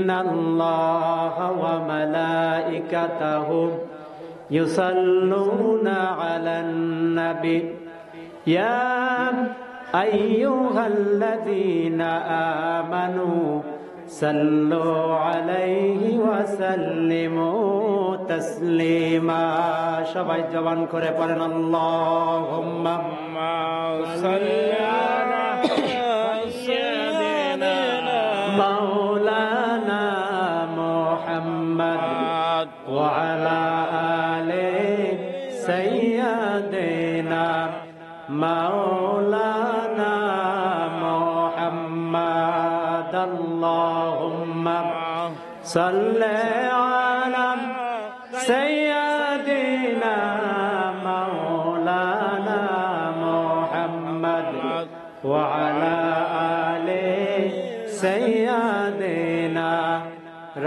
ইন্নাল্লাহা ওয়া মালাইকাতাহু ইউসাল্লুনা আলান নবী ইয়া আইয়ুহাল্লাযীনা আমানু সাল্লু আলাইহি ওয়া সাল্লিমু তাসলিমা। সবাই জবান করে পড়েন আল্লাহুম্মা সাল্লি আলা সাইয়্যিদিনা মাওলানা মুহাম্মদ ওয়া আলা আলি সাইয়্যিদিনা মাওলানা মুহাম্মদ। আল্লাহুম্মা সাল্লি আলা সাইয়্যিদিনা মাওলানা মুহাম্মদ ওয়া আলা আলি সাইয়্যিদিনা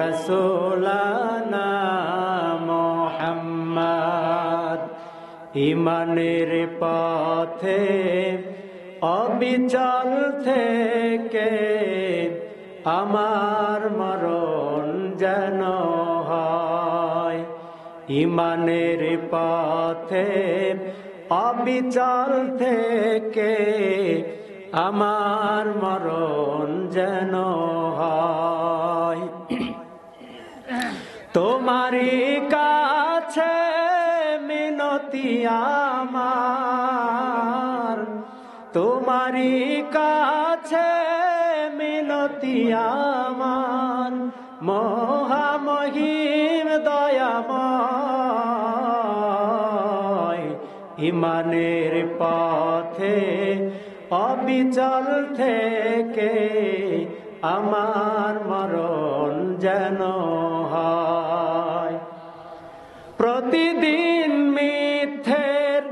রাসূলানা মুহাম্মদ। ইমানের পথে অবিচল থেকে আমার মরণ যেন হয়। ইমানের পথে অবিচল থেকে আমার মরণ যেন হয়। তোমারই কাছে মিনতি আমার, তোমারই কাছে মিনতি আমার, মহামহিম দয়াময়। ইমানের পথে অবিচল থেকে আমার মরণ যেন হয়। প্রতিদিন মিথ্যের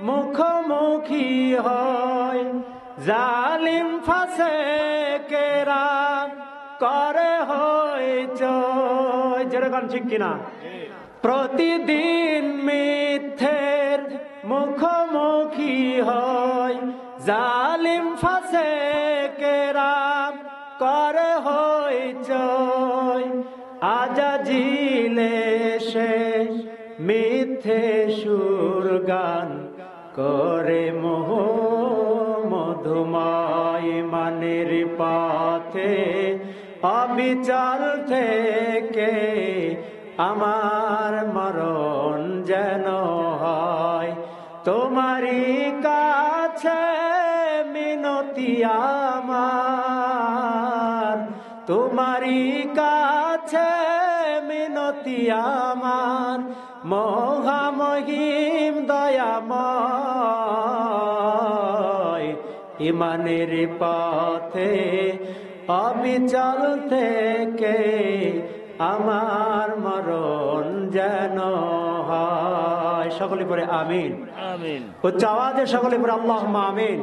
মুখোমুখি হয়, জালিম ফাসেকেরা করে হইচই। যেরকম ঠিক কিনা? প্রতিদিন মিথ্যের মুখোমুখি হয়, জালিম ফাসেকেরা করে হইচই। আজাজিলে সে মিথ্যে সুর গান করে মোহ মধুময়। ইমানের পথে অবিচল থেকে আমার মরণ যেন হয়। তোমারই কাছে মিনতি আমার, তোমারই কাছে মিনতি আমার, মহামহিম দয়াময়। ইমানের পথে অবিচল থেকে আমার মরণ যেন হয়। সকলে পড়ে আমিন আমিন। উচ্চ আওয়াজে সকলে পড়ে আল্লাহুম্মা আমিন।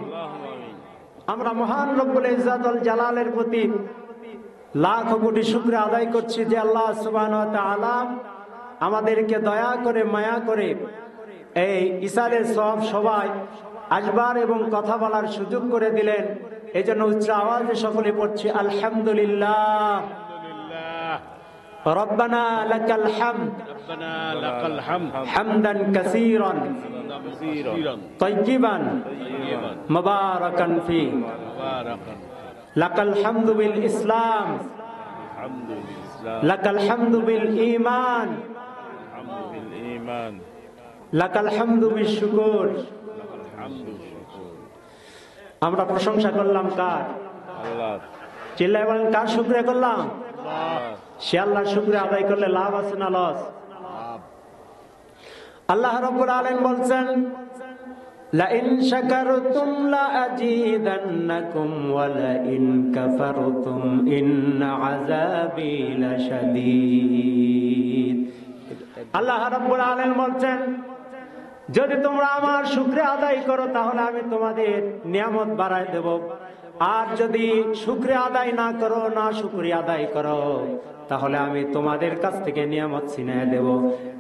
আমরা মহান রব্বুল ইজ্জাতুল জালালের প্রতি লাখ কোটি শুকরিয়া আদায় করছি যে আল্লাহ সুবহানাহু ওয়া তাআলা আমাদেরকে দয়া করে মায়া করে এই ইসারের সব সবাই আসবার এবং কথা বলার সুযোগ করে দিলেন। এই জন্য উচ্চ আওয়াজে সকলে পড়ছি আলহামদুলিল্লাহ। রব্বানা লাকাল হামদ, রব্বানা লাকাল হামদ হামদান কাসীরান তাইয়িবান মুবারাকান ফি, লাকাল হামদু বিল ইসলাম, লাকাল হামদু বিল ঈমান, লাকাল হামদু বিশ শুকর। আমরা প্রশংসা করলাম কার? আল্লাহর। চিল্লায় বলেন কার শুকরিয়া করলাম? আল্লাহর। সে আল্লাহর শুকরিয়া আদায় করলে লাভ আছে না লস? আল্লাহ রাব্বুল আলামিন বলছেন লা ইন শাকারতুম লা আযীদান্নাকুম ওয়া লা ইন কাফারতুম ইন্না আযাবি লাশাদীদ। আল্লাহ রাব্বুল আলামিন বলছেন যদি তোমরা আমার শুকরিয়া আদায় করো তাহলে আমি তোমাদের নিয়ামত বাড়ায় দেব, আর যদি শুকরিয়া আদায় না করো, না শুকরিয়া আদায় করো, তাহলে আমি তোমাদের কাছ থেকে নিয়ামত ছিনিয়ে দেব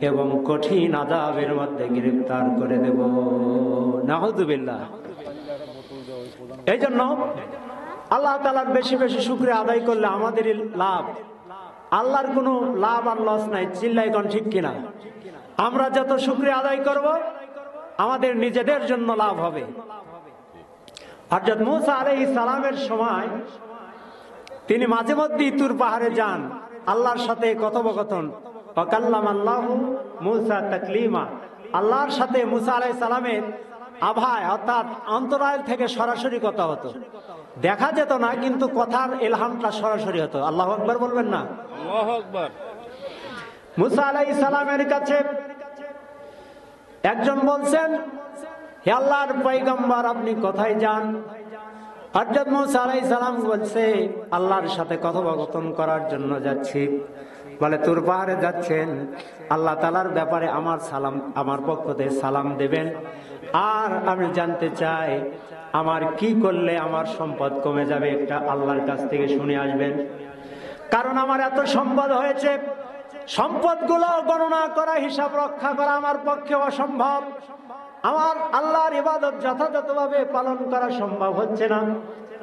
এবং কঠিন আযাবের মধ্যে গ্রেফতার করে দেব। নাউযুবিল্লাহ। এই জন্য আল্লাহ তাআলার বেশি বেশি শুকরিয়া আদায় করলে আমাদেরই লাভ, আল্লাহর কোনো লাভ আর লস নাই। চিল্লাই কোন ঠিক কিনা? আমরা যত শুকরিয়া আদায় করব আমাদের নিজেদের জন্য লাভ হবে। হযরত মূসা আলাইহিস সালামের সময় তিনি মাঝে মধ্যে তুর পাহাড়ে যান, আল্লাহর সাথে কথোপকথন। ওয়াকাল্লামাল্লাহু মূসা তাকলিমা, আল্লাহর সাথে মূসা আলাইহিস সালামের আভায় অর্থাৎ অন্তরাল থেকে সরাসরি কথা হতো, দেখা যেত না কিন্তু কথার ইলহামটা সরাসরি হতো। আল্লাহু আকবার বলবেন না? আল্লাহু আকবার। মূসা আলাইহিস সালামের কাছে একজন বলছেন, হে আল্লাহর পয়গম্বর আপনি কোথায় যান? হযরত মূসা আলাইহিস সালাম বলছে, আল্লাহর সাথে কথোপকথন করার জন্য যাচ্ছি। বলে তুর পাহাড়ে যাচ্ছেন, আল্লাহ তাআলার ব্যাপারে আমার সালাম, আমার পক্ষ থেকে সালাম দেবেন। আর আমি জানতে চাই আমার কি করলে আমার সম্পদ কমে যাবে, একটা আল্লাহর কাছ থেকে শুনে আসবেন। কারণ আমার এত সম্পদ হয়েছে, সম্পদগুলো গণনা করা, হিসাব রক্ষা করা আমার পক্ষে অসম্ভব। আমার আল্লাহর ইবাদত যথাযথভাবে পালন করা সম্ভব হচ্ছে না।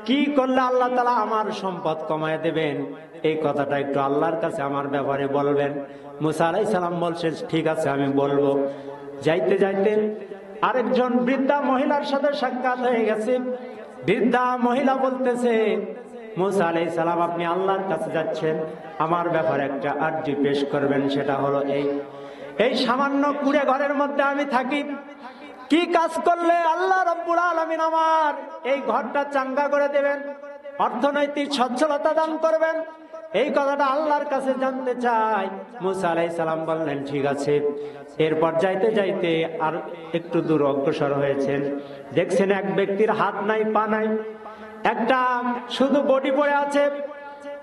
কি করলে আল্লাহ তাআলা আমার সম্পদ কমায় দেবেন, এই কথাটা একটু আল্লাহর কাছে আমার ব্যাপারে বলবেন। মূসা আলাইহিস সালাম বলছেন, ঠিক আছে আমি বলবো। যাইতে যাইতে আরেকজন বৃদ্ধা মহিলার সাথে সাক্ষাৎ হয়ে গেছে। বৃদ্ধা মহিলা বলতেছে, মূসা আলাইহিস সালাম আপনি আল্লাহর কাছে যাচ্ছেন, আমার ব্যাপারে একটা আরজি পেশ করবেন। সেটা হলো এই সামান্য কুড়ে ঘরের মধ্যে আমি থাকি, কি কাজ করলে আল্লাহ রাব্বুল আলামিন আমার এই ঘরটা চাঙ্গা করে দেবেন, অর্থনৈতিক সচ্ছলতা দান করবেন, এই কথাটা আল্লাহর কাছে জানতে চাই। মূসা আলাইহিস সালাম বললেন ঠিক আছে। এরপর যাইতে যাইতে আর একটু দূর অগ্রসর হয়েছেন, দেখছেন এক ব্যক্তির হাত নাই পা নাই, একটা শুধু বডি পড়ে আছে।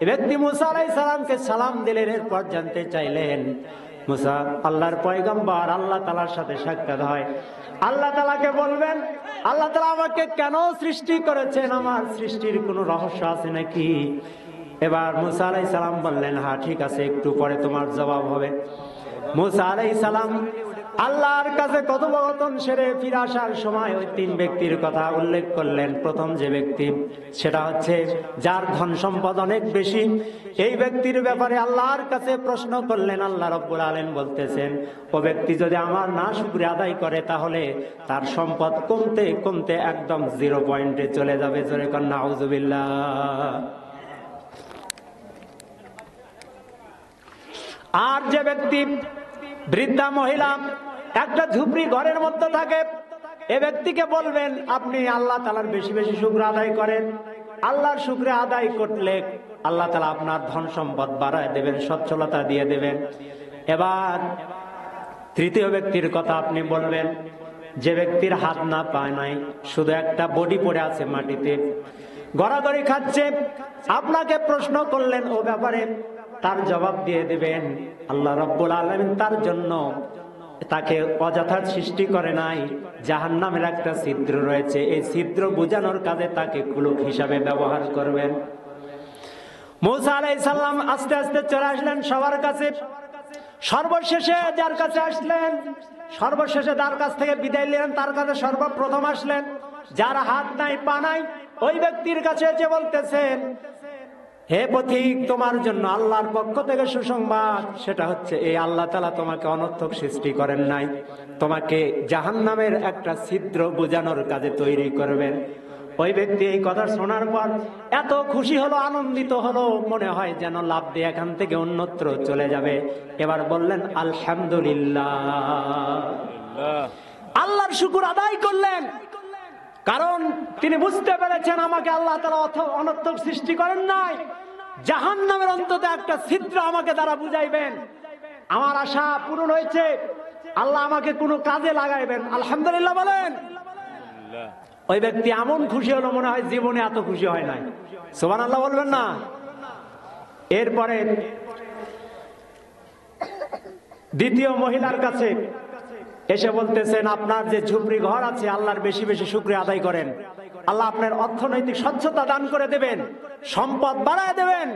এই ব্যক্তি মূসা আলাইহিস সালামকে সালাম দিলেন। এরপর জানতে চাইলেন, মূসা আল্লাহর পয়গম্বর, আল্লাহ তাআলার সাথে সাক্ষাৎ হয়, আল্লাহ তাআলাকে বলবেন আল্লাহ তাআলা আমাকে কেন সৃষ্টি করেছেন, আমার সৃষ্টির কোনো রহস্য আছে নাকি? এবার মূসা আলাইহিস সালাম বললেন, হ্যাঁ ঠিক আছে, একটু পরে তোমার জবাব হবে। মূসা আলাইহিস সালাম আল্লাহর কাছে কথোপকথন সেরে ফিরে আসার সময় ওই তিন ব্যক্তির কথা উল্লেখ করলেন। প্রথম যে ব্যক্তি, সেটা হচ্ছে যার ধন সম্পদ অনেক বেশি। এই ব্যক্তির ব্যাপারে আল্লাহর কাছে প্রশ্ন করলেন। আল্লাহ রাব্বুল আলামিন বলতেছেন, ও ব্যক্তি যদি আমার না শুকরিয়া আদায় করে তাহলে তার সম্পদ কমতে কমতে একদম 0 পয়েন্টে চলে যাবে। জোরে কর নাউজুবিল্লাহ। আর যে ব্যক্তি, বৃদ্ধা মহিলা, একটা ঝুপড়ি ঘরের মধ্যে থাকে, এ ব্যক্তিকে বলবেন আপনি আল্লাহ তাআলার বেশি বেশি শুকরিয়া আদায় করেন। আল্লাহর শুকরিয়া আদায় করলে আল্লাহ তাআলা আপনার ধন সম্পদ বাড়ায় দেবেন, সচ্ছলতা দিয়ে দেবেন। এবার তৃতীয় ব্যক্তির কথা আপনি বলবেন, যে ব্যক্তির হাত না পা নাই, শুধু একটা বডি পড়ে আছে মাটিতে, গড়াগড়ি খাচ্ছে। আপনাকে প্রশ্ন করলেন ও ব্যাপারে, তার জবাব দিয়ে দেবেন আল্লাহ রাব্বুল আলামিন তার জন্য তাকে অযথা সৃষ্টি করে নাই, জাহান্নামের একটা ছিদ্র রয়েছে, এই ছিদ্র বোঝানোর কাজে তাকে কুলুক হিসাবে ব্যবহার করবেন। মূসা আলাইহিস সালাম আস্তে আস্তে চলে আসলেন সবার কাছে। সর্বশেষে যার কাছে আসলেন, সর্বশেষে তার কাছ থেকে বিদায় নিলেন, তার কাছে সর্বপ্রথম আসলেন। যার হাত নাই পা নাই, ওই ব্যক্তির কাছে যে বলতেছেন, হে পথিক, তোমার জন্য আল্লাহর পক্ষ থেকে সুসংবাদ। সেটা হচ্ছে এই আল্লাহ তাআলা তোমাকে অনর্থক সৃষ্টি করেন নাই, তোমাকে জাহান্নামের একটা ছিদ্র বোঝানোর কাজে তৈরি করবেন। ওই ব্যক্তি এই কথা শোনার পর এত খুশি হলো, আনন্দিত হলো, মনে হয় যেন লাভ দিয়ে এখান থেকে অন্যত্র চলে যাবে। এবার বললেন আলহামদুলিল্লাহ, আল্লাহর শুকর আদায় করলেন। কারণ তিনি বুঝতে পেরেছেন আমাকে আল্লাহ তাআলা অনর্থক সৃষ্টি করেন নাই, জাহান্নামের অন্তত একটা ছিদ্র আমাকে দ্বারা বুঝাইবেন। আমার আশা পূরণ হয়েছে, আল্লাহ আমাকে কোনো কাজে লাগাইবেন। আলহামদুলিল্লাহ বলেন। ওই ব্যক্তি এমন খুশি হলো, মনে হয় জীবনে এত খুশি হয় নাই। সুবহানাল্লাহ বলবেন না? এরপরে দ্বিতীয় মহিলার কাছে এসে বলতেছেন, আপনার যে ঝুপড়ি ঘর আছে, আল্লাহর বেশি বেশি শুকরিয়া আদায় করেন, আল্লাহ আপনার অর্থনৈতিক স্বচ্ছতা দান করে দেবেন, সম্পদ বাড়ায় দেবেন।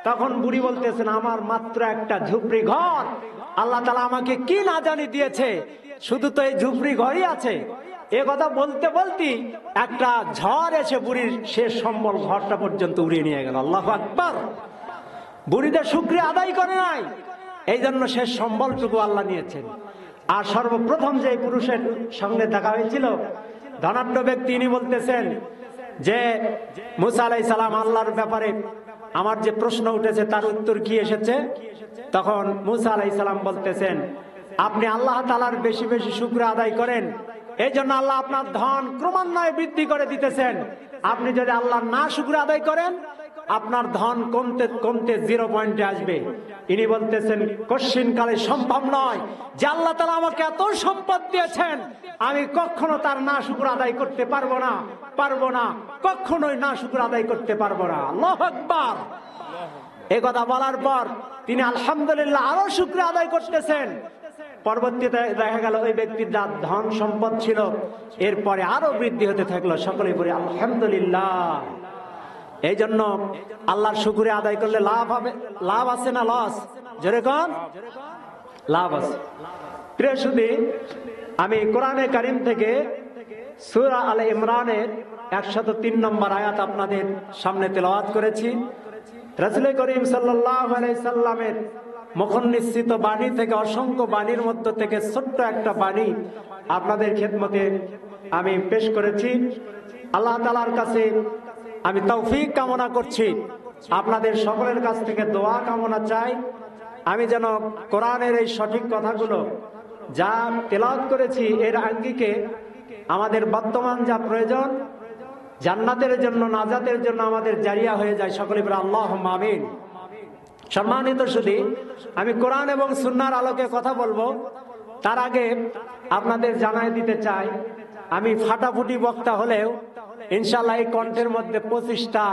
তখন বুড়ি বলতেছেন, আমার মাত্র একটা ঝুপড়ি ঘর, আল্লাহ তাআলা আমাকে কি না জানি দিয়েছে, শুধু তো এই ঝুপড়ি ঘরই আছে, এ কথা বলতে বলতে একটা ঝড় এসে বুড়ির শেষ সম্বল ঘরটা পর্যন্ত উড়িয়ে নিয়ে গেল। আল্লাহু আকবার। বুড়িটা শুকরিয়া আদায় করে নাই, এই জন্য শেষ সম্বলটুকু আল্লাহ নিয়েছেন। আর সর্বপ্রথম যে পুরুষের সঙ্গে দেখা হয়েছিল, ধনাঢ্য ব্যক্তি, ইনি বলতেছেন যে মুসা আলাইহিস সালাম আল্লাহর ব্যাপারে আমার যে প্রশ্ন উঠেছে তার উত্তর কি এসেছে। তখন মুসা আলাইহিস সালাম বলতেছেন, আপনি আল্লাহ তাআলার বেশি বেশি শুকরিয়া আদায় করেন, এই জন্য আল্লাহ আপনার ধন ক্রমান্বয়ে বৃদ্ধি করে দিতেছেন। আপনি যদি আল্লাহর না শুকরিয়া আদায় করেন, আপনার ধন কমতে কমতে 0 পয়েন্টে আসবে। ইনি বলতেছেন, কশ্চিন কালে সম্ভব নয় যে আল্লাহ তাআলা আমাকে এত সম্পদ দিয়েছেন, আমি কখনো তার না শুকর আদায় করতে পারবো না, কখনোই না শুকর আদায় করতে পারবো না। আল্লাহু আকবার। এই কথা বলার পর তিনি আলহামদুলিল্লাহ আরো শুকর আদায় করতেছেন। পরবর্তীতে দেখা গেল ওই ব্যক্তির যা ধন সম্পদ ছিল এরপরে আরো বৃদ্ধি হতে থাকলো। সকলেই বলি আলহামদুলিল্লাহ। এই জন্য আল্লাহর শুকরিয়া আদায় করলে লাভ হবে, লাভ আছে না লস? যেরকম লাভ আছে। প্রিয় সুধী, আমি কোরআনে কারীম থেকে সূরা আলে ইমরানের 103 নম্বর আয়াত আপনাদের সামনে তেলাওয়াত করেছি। রাসূল করিম সাল্লাল্লাহু আলাইহি সাল্লামের মুখনিসৃত বাণী থেকে, অসংখ্য বাণীর মধ্য থেকে ছোট্ট একটা বাণী আপনাদের খেদমতে আমি পেশ করেছি। আল্লাহ তাআলার কাছে আমি তৌফিক কামনা করছি, আপনাদের সকলের কাছ থেকে দোয়া কামনা চাই, আমি যেন কোরআনের এই সঠিক কথাগুলো যা তেলাওয়াত করেছি এর আঙ্গিকে আমাদের বর্তমান যা প্রয়োজন জান্নাতের জন্য, নাজাতের জন্য আমাদের জারিয়া হয়ে যায়। সকলে বলে আল্লাহুম্মা আমিন। সম্মানিত সুধী, আমি কোরআন এবং সুন্নাহর আলোকে কথা বলবো। তার আগে আপনাদের জানাই দিতে চাই, আমি ফাটাফুটি বক্তা হলেও ইনশাআল্লাহ এই কণ্ঠের মধ্যে 25টা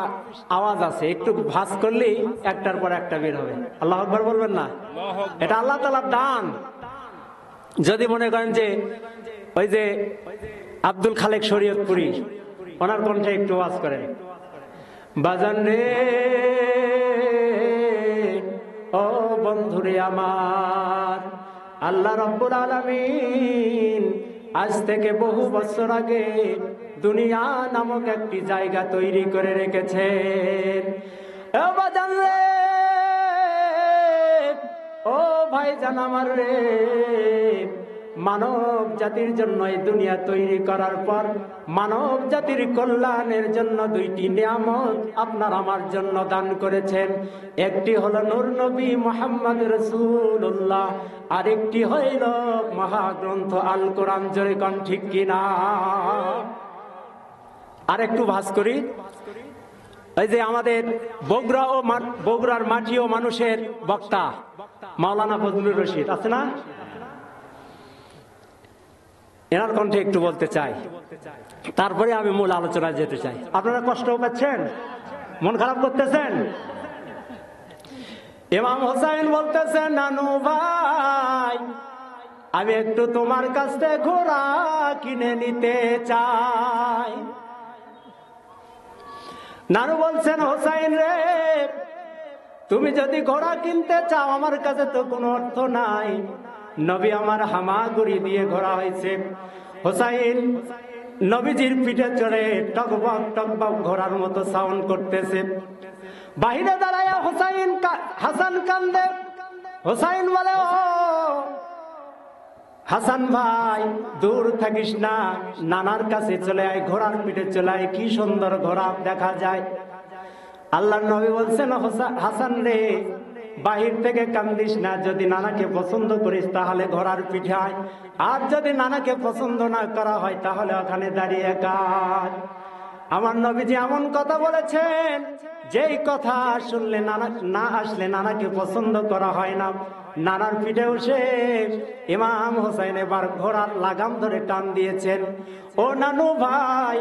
আওয়াজ আছে, একটু ভাঁজ করলেই একটার পর একটা বের হবে। আল্লাহু আকবার বলবেন না? এটা আল্লাহ তাআলার দান। যদি মনে করেন যে ওই যে আব্দুল খালেক শরীয়তপুরী, ওনার কণ্ঠে একটু আওয়াজ করেন, বাজান রে ও বন্ধুরে আমার, আল্লাহ রাব্বুল আলামিন আজ থেকে বহু বছর আগে দুনিয়া নামক একটি জায়গা তৈরি করে রেখেছেন। ও বাজান রে, ও ভাইজান আমার রে, মানব জাতির জন্য এই দুনিয়া তৈরি করার পর মানব জাতির কল্যাণের জন্য 2টি নিয়ামত আপনার আমার জন্য দান করেছেন। একটি হলো নূর নবী মুহাম্মদ রাসূলুল্লাহ, আরেকটি হইল মহাগ্রন্থ আল কোরআন। জোরে কোন ঠিক কিনা? আর একটু ভাঁজ করি, এই যে আমাদের বগুড়ার মাটি ও মানুষের বক্তা মাওলানা ফজলুর রশিদ আছে না, এনার কণ্ঠে একটু বলতে চাই, তারপরে আমি মূল আলোচনায় যেতে চাই। আপনারা কষ্ট পাচ্ছেন, মন খারাপ করতেছেন? ইমাম হোসেন বলতেছেন, নানু ভাই আমি একটু তোমার কাছ থেকে ঘোড়া কিনে নিতে চাই। নানু বলছেন, হোসাইন রে, তুমি যদি ঘোড়া কিনতে চাও, আমার কাছে তো কোনো অর্থ নাই, নবী আমার হামাগুড়ি দিয়ে ঘোড়া হয়েছে। হোসাইন নবীজির পিঠে চড়ে টকবক টকবক ঘোড়ার মতো সাউন্ড করতেছে। বাহিরে দাঁড়ায় হাসান কান্দে। হোসাইন বলে, ও হাসান ভাই দূর থাকিস না, নানার কাছে চলে আয়, ঘোড়ার পিঠে চলে আয়, কি সুন্দর ঘোড়া দেখা যায়। আল্লাহর নবী বলছেন, হাসান রে বাহির থেকে কান্দিস না, যদি নানাকে পছন্দ করিস তাহলে ঘোড়ার পিঠে আয়, আর যদি নানাকে পছন্দ না করা হয় তাহলে ওখানে দাঁড়িয়ে কাঁদ। আমার নবীজি এমন কথা বলেছেন, যেই কথা শুনলে না আসলে নানাকে পছন্দ করা হয় না। নানার পিঠে বসে ইমাম হোসেন এবার ঘোড়ার লাগাম ধরে টান দিয়েছেন। ও নানু ভাই,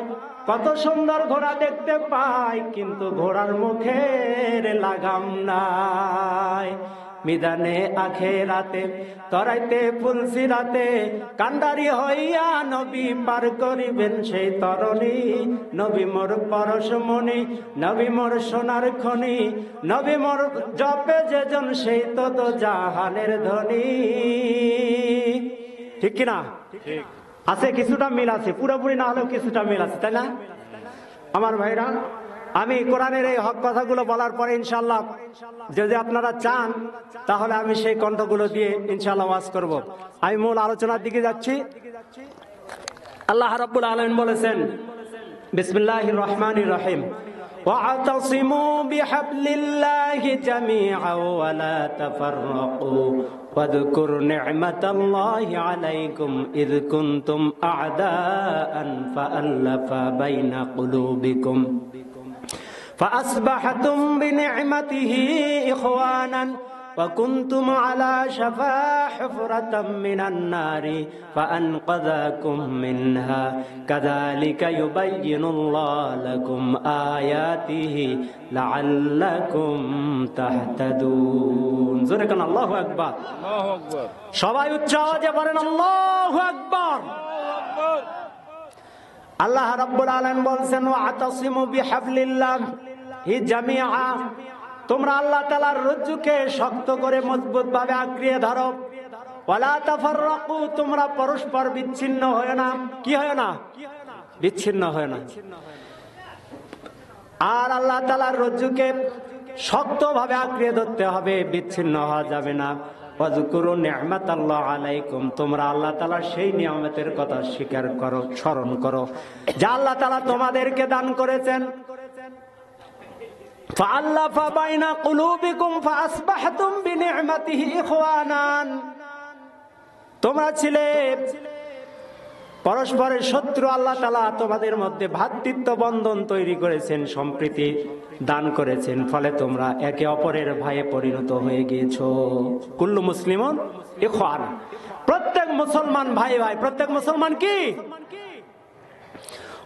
কত সুন্দর ঘোড়া দেখতে পাই, কিন্তু ঘোড়ার মুখের লাগাম নাই। মিদানে আখেরাতে তরাইতে ফুলসিরাতে কান্ডারি হইয়া নবী পার করিবেন সেই তরণী। নবী মোর পরশমণি, নবী মোর সোনার খনি, নবী মোর জপে যেজন সেই তো জাহানের ধনী। ঠিক কিনা? আছে, কিছুটা মিল আছে, পুরোপুরি না হলেও কিছুটা মিল আছে, তাই না আমার ভাইরা? আমি কোরআনের এই হক কথাগুলো বলার পরে ইনশাআল্লাহ যদি আপনারা চান তাহলে আমি সেই কণ্ঠগুলো দিয়ে ইনশাআল্লাহ ওয়াজ করব। আমি মূল আলোচনার দিকে যাচ্ছি। আল্লাহ রাব্বুল আলামিন বলেছেন, বিসমিল্লাহির রহমানির রহিম, ওয়া'তাসিমু বিহাবলিল্লাহি জামিআ ওয়া লা তাফাররাকু ওয়াযকুরু নি'মাতাল্লাহি আলাইকুম ইয কুনতুম আ'দাআন ফাআল্লাফা বাইনা কুলুবিকুম فأصبحتم بنعمته إخوانا وكنتم على شفا حفرة من النار فأنقذكم منها كذلك يبين الله لكم آياته لعلكم تهتدون زركن الله أكبر الله أكبر সবাই উচ্চ আওয়াজে বলেন আল্লাহু আকবার। আল্লাহ রাব্বুল আলামিন বলছেন, ওয়া'তাসিমু বিহাবলিল্লাহি জামিআ, তোমরা আল্লাহ তাআলার রজ্জুকে শক্ত করে মজবুত ভাবে আঁকড়িয়ে ধরো, ওয়ালা তাফাররাকু, তোমরা পরস্পর বিচ্ছিন্ন হয় না। কি হয় না? বিচ্ছিন্ন হয় না। আর আল্লাহ তাআলার রজ্জুকে শক্ত ভাবে আঁকড়িয়ে ধরতে হবে, বিচ্ছিন্ন হওয়া যাবে না। ওয়াযকুরু নি'মাতাল্লাহি আলাইকুম, তোমরা আল্লাহ তাআলার সেই নিয়ামতের কথা স্বীকার করো, স্মরণ করো যা আল্লাহ তাআলা তোমাদেরকে দান করেছেন। ফাআল্লাফা বাইনা কুলুবিকুম ফাআসবাহতুম বিনি'মাতিহি ইখওয়ানান, তোমরা ছিলে পরস্পরের শত্রু, আল্লাহ তাআলা তোমাদের মধ্যে ভ্রাতৃত্ব বন্ধন তৈরি করেছেন, সম্প্রীতি দান করেছেন, ফলে তোমরা একে অপরের ভাইয়ে পরিণত হয়ে গিয়েছো। কুল্লু মুসলিমুন ইখওয়ান, প্রত্যেক মুসলমান ভাই ভাই, প্রত্যেক মুসলমান কি?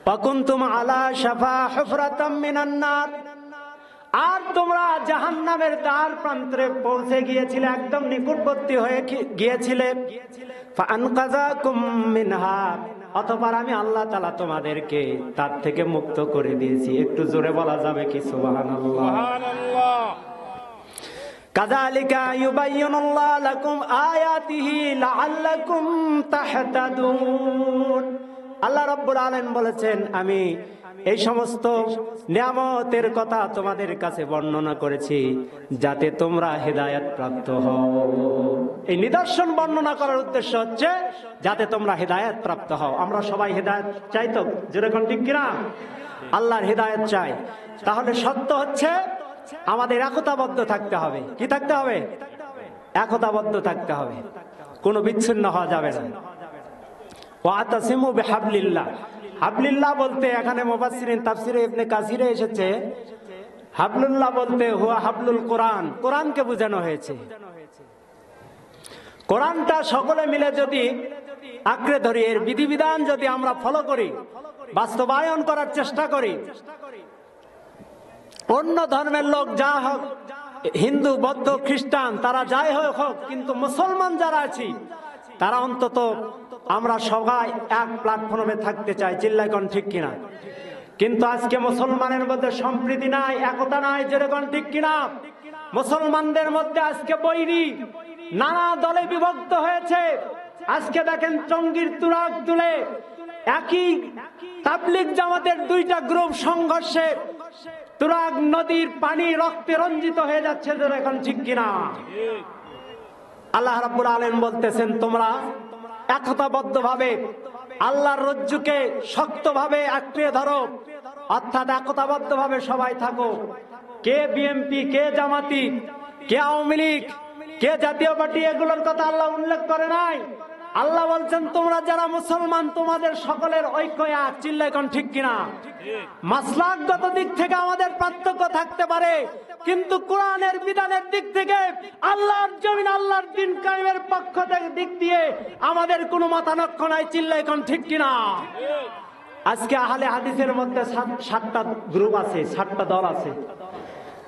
ওয়া কুনতুম আলা শাফা হুফরাতাম মিনান নার, আর তোমরা জাহান্নামের দ্বার প্রান্তে পৌঁছে গিয়েছিলে, একদম নিকটবর্তী হয়ে গিয়েছিলে। ফাআনকাযাকুম মিনহা, অতঃপর আমি আল্লাহ তাআলা তোমাদেরকে তার থেকে মুক্ত করে দিয়েছি। একটু জোরে বলা যাবে কি সুবহানাল্লাহ? সুবহানাল্লাহ। কাযালিকা ইউবাইয়িনুল্লাহু লাকুম আয়াতিহি লাআল্লাকুম তাহতাদুন। আল্লাহ রাব্বুল আলামিন বলেছেন, আমি এই সমস্ত নিয়ামতের কথা তোমাদের কাছে বর্ণনা করেছি যাতে তোমরা হেদায়েত প্রাপ্ত হও। এই নিদর্শন বর্ণনা করার উদ্দেশ্য হচ্ছে যাতে তোমরা হেদায়েত প্রাপ্ত হও। আমরা সবাই হেদায়েত চাই তো, যেরকম ঠিক কিনা? আল্লাহর হেদায়েত চাই। তাহলে সত্য হচ্ছে আমাদের একতাবদ্ধ থাকতে হবে। কি থাকতে হবে? একতাবদ্ধ থাকতে হবে, কোনো বিচ্ছিন্ন হওয়া যাবে না। ওয়া'তাসিমু বিহাবলিল্লাহ, হাবলিল্লাহ বলতে এখানে মুফাসসিরিন তাফসিরে ইবনে কাসিরে এসেছে, হাবলুল্লাহ বলতে হুয়া হাবলুল কোরআন, কোরআনকে বোঝানো হয়েছে। কোরআনটা সকলে মিলে যদি আঁকড়ে ধরি, এর বিধিবিধান যদি আমরা ফলো করি, বাস্তবায়ন করার চেষ্টা করি, অন্য ধর্মের লোক যা হোক, হিন্দু বৌদ্ধ খ্রিস্টান তারা যাই হোক, কিন্তু মুসলমান যারা আছি তারা অন্তত আমরা সবাই এক প্ল্যাটফর্মে থাকতে চাই। চিল্লায় কোন ঠিক কিনা? কিন্তু আজকে মুসলমানের মধ্যে সম্প্রীতি নাই, একতা নাই, যেরকম ঠিক কিনা? মুসলমানদের মধ্যে আজকে বৈরী, নানা দলে বিভক্ত হয়েছে। আজকে দেখেন টঙ্গীর তুরাগ তুলে একই তাবলীগ জামাতের দুইটা গ্রুপ সংঘর্ষে তুরাগ নদীর পানি রক্তে রঞ্জিত হয়ে যাচ্ছে, যেরকম ঠিক কিনা? আল্লাহ রাব্বুল আলামিন বলতেছেন, তোমরা একতাবদ্ধ ভাবে আল্লাহর রজ্জুকে শক্তভাবে আঁকড়ে ধরো, অর্থাৎ একতাবদ্ধ ভাবে সবাই থাকো। কে বিএনপি, কে জামাতি, কে আওয়ামী লীগ, কে জাতীয় পার্টি, এগুলোর কথা আল্লাহ উল্লেখ করে নাই। আল্লাহ বলছেন, তোমরা যারা মুসলমান তোমাদের সকলের ঐক্য এক। চিল্লায় কোন ঠিক কিনা? মাসলাকগত দিক থেকে আমাদের পার্থক্য থাকতে পারে, কিন্তু কোরআনের বিধানের দিক থেকে আল্লাহর জমিন, আল্লাহর দ্বীন কায়েমের পক্ষ থেকে দিক দিয়ে আমাদের কোনো মতানক্য নাই। চিল্লায় কোন ঠিক কিনা? আজকে আহলে হাদিসের মধ্যে 7টা গ্রুপ আছে, 7টা দল আছে।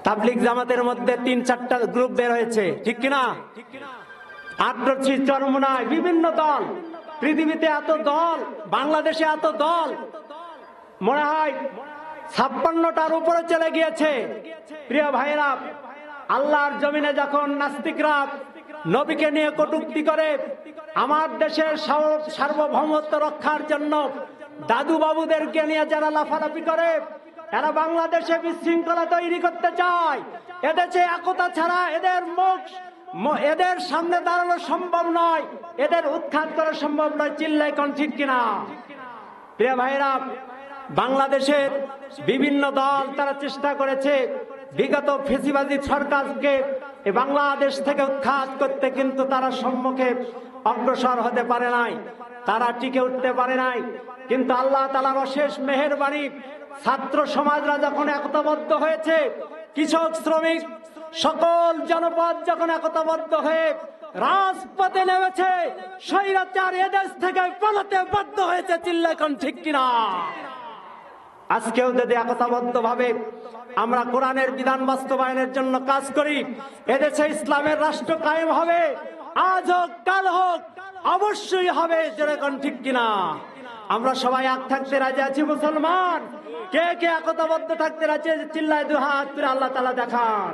তাবলীগ জামাতের মধ্যে 3-4টা গ্রুপ বের হয়েছে, ঠিক কিনা? আটরচি চরমনায় বিভিন্ন দল, পৃথিবীতে এত দল, বাংলাদেশে এত দল, মনে হয় 56টার উপরে চলে গিয়েছে। প্রিয় ভাইরা, আল্লাহর জমিনে যখন নাস্তিকরা নবীকে নিয়ে কটূক্তি করে, আমার দেশের সার্বভৌমত্ব রক্ষার জন্য দাদু বাবুদেরকে নিয়ে যারা লাফালাফি করে, এরা বাংলাদেশে বিশৃঙ্খলা তৈরি করতে চায়। এদেশে একতা ছাড়া এদের সামনে দাঁড়ানো সম্ভব নয়, এদের উৎখাত করা সম্ভব নয়। চিল্লাই কোন ঠিক কিনা? প্রিয় ভাইরা, বাংলাদেশের বিভিন্ন দল তারা চেষ্টা করেছে বিগত ফেসিবাদী সরকারকে বাংলাদেশ থেকে উৎখাত করতে, কিন্তু তারা সম্মুখে অগ্রসর হতে পারে নাই, তারা টিকে উঠতে পারে নাই। কিন্তু আল্লাহ তাআলার অশেষ মেহেরবানি, ছাত্র সমাজরা যখন একতাবদ্ধ হয়েছে, কৃষক শ্রমিক সকল জনপদ যখন একতাবদ্ধ হয়ে রাজপথে নেমেছে, স্বৈরাচার এদেশ থেকে পালাতে বাধ্য হয়েছে। চিল্লা এখন ঠিক কিনা? আজকেও যদি একতাবদ্ধ ভাবে আমরা কোরআনের বিধান বাস্তবায়নের জন্য কাজ করি, এদেশে ইসলামের রাষ্ট্র কায়েম হবে। আজ হোক কাল হোক অবশ্যই হবে। যেরকম ঠিক কিনা? আমরা সবাই এক থাকতে রাজি আছি মুসলমান? কে কে একতাবদ্ধ থাকতে রাজি আছে? চিল্লায় দুই হাত তুলে আল্লাহ তাআলা দেখান।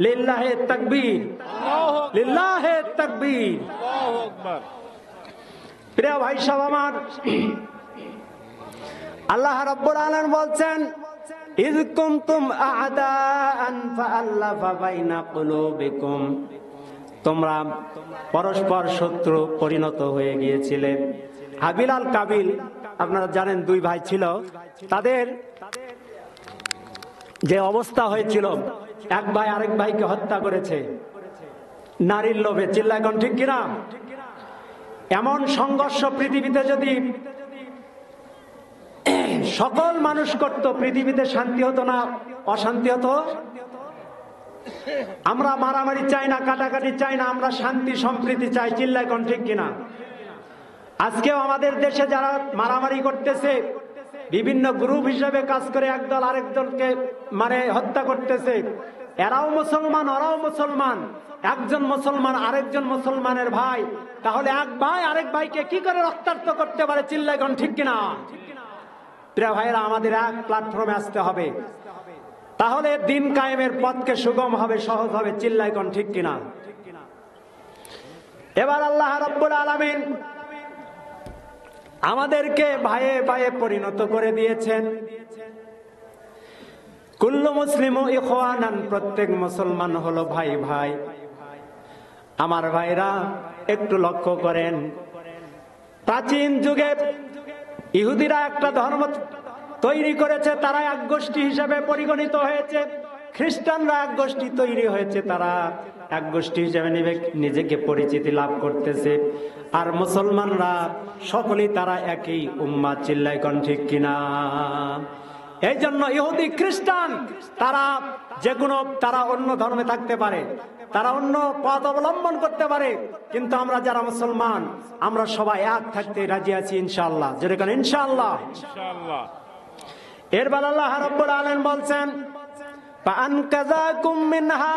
লিল্লাহে তাকবীর, লিল্লাহে তাকবীর। আল্লাহু আকবার। প্রিয় ভাই সব আমার, আল্লাহ রাব্বুল আলামিন বলছেন, ইয কুনতুম আ'দাআন ফাআল্লাফা বাইনা কুলুবিকুম, তোমরা পরস্পর শত্রু পরিণত হয়ে গিয়েছিলে। হাবিল আর কাবিল, আপনারা জানেন, দুই ভাই ছিল। তাদের যে অবস্থা হয়েছিল, এক ভাই আরেক ভাইকে হত্যা করেছে নারীর লোভে। চিল্লা এখন ঠিক কিনা? এমন সংঘর্ষ পৃথিবীতে যদি সকল মানুষ করত, পৃথিবীতে শান্তি হতো না, অশান্তি হতো। আমরা মারামারি চাই না, কাটাকাটি চাই না, আমরা শান্তি সম্প্রীতি চাই। চিল্লা এখন ঠিক কিনা? আজকেও আমাদের দেশে যারা মারামারি করতেছে, বিভিন্ন গ্রুপ হিসেবে কাজ করে একদল আরেক দলকে হত্যা করতেছে, এরাও মুসলমান ওরাও মুসলমান। একজন মুসলমান আরেকজন মুসলমানের ভাই, তাহলে এক ভাই আরেক ভাইকে কি করে রক্তাক্ত করতে পারে? চিল্লা এখন ঠিক কিনা? প্রিয় ভাইরা, আমাদের এক প্ল্যাটফর্মে আসতে হবে, তাহলে দিন কায়েমের পথকে সুগম হবে, সহজ হবে। চিল্লা এখন ঠিক কিনা? এবার আল্লাহ রাব্বুল আলামিন আমাদেরকে ভাইয়ে ভাইয়ে পরিণত করে দিয়েছেন। কুল্লু মুসলিমু ইখওয়ানান, প্রত্যেক মুসলমান হলো ভাই ভাই। আমার ভাইরা, একটু লক্ষ্য করেন, প্রাচীন যুগে ইহুদিরা একটা ধর্ম তৈরি করেছে, তারা এক গোষ্ঠী হিসেবে পরিগণিত হয়েছে। খ্রিস্টানরা এক গোষ্ঠী তৈরি হয়েছে, তারা এক গোষ্ঠী হিসেবে নিজেকে পরিচিতি লাভ করতেছে। আর মুসলমানরা সকলেই তারা একই উম্মাহ। চিল্লাই কোন ঠিক কিনা? এই জন্য ইহুদি খ্রিস্টান তারা অন্য ধর্মে থাকতে পারে, তারা অন্য পথ অবলম্বন করতে পারে, কিন্তু আমরা যারা মুসলমান, আমরা সবাই এক থাকতে রাজি আছি ইনশাআল্লাহ। যেরকম ইনশাআল্লাহ। এরপর আল্লাহ রাব্বুল আলামিন বলছেন, ফাআনকাযাকুম মিনহা,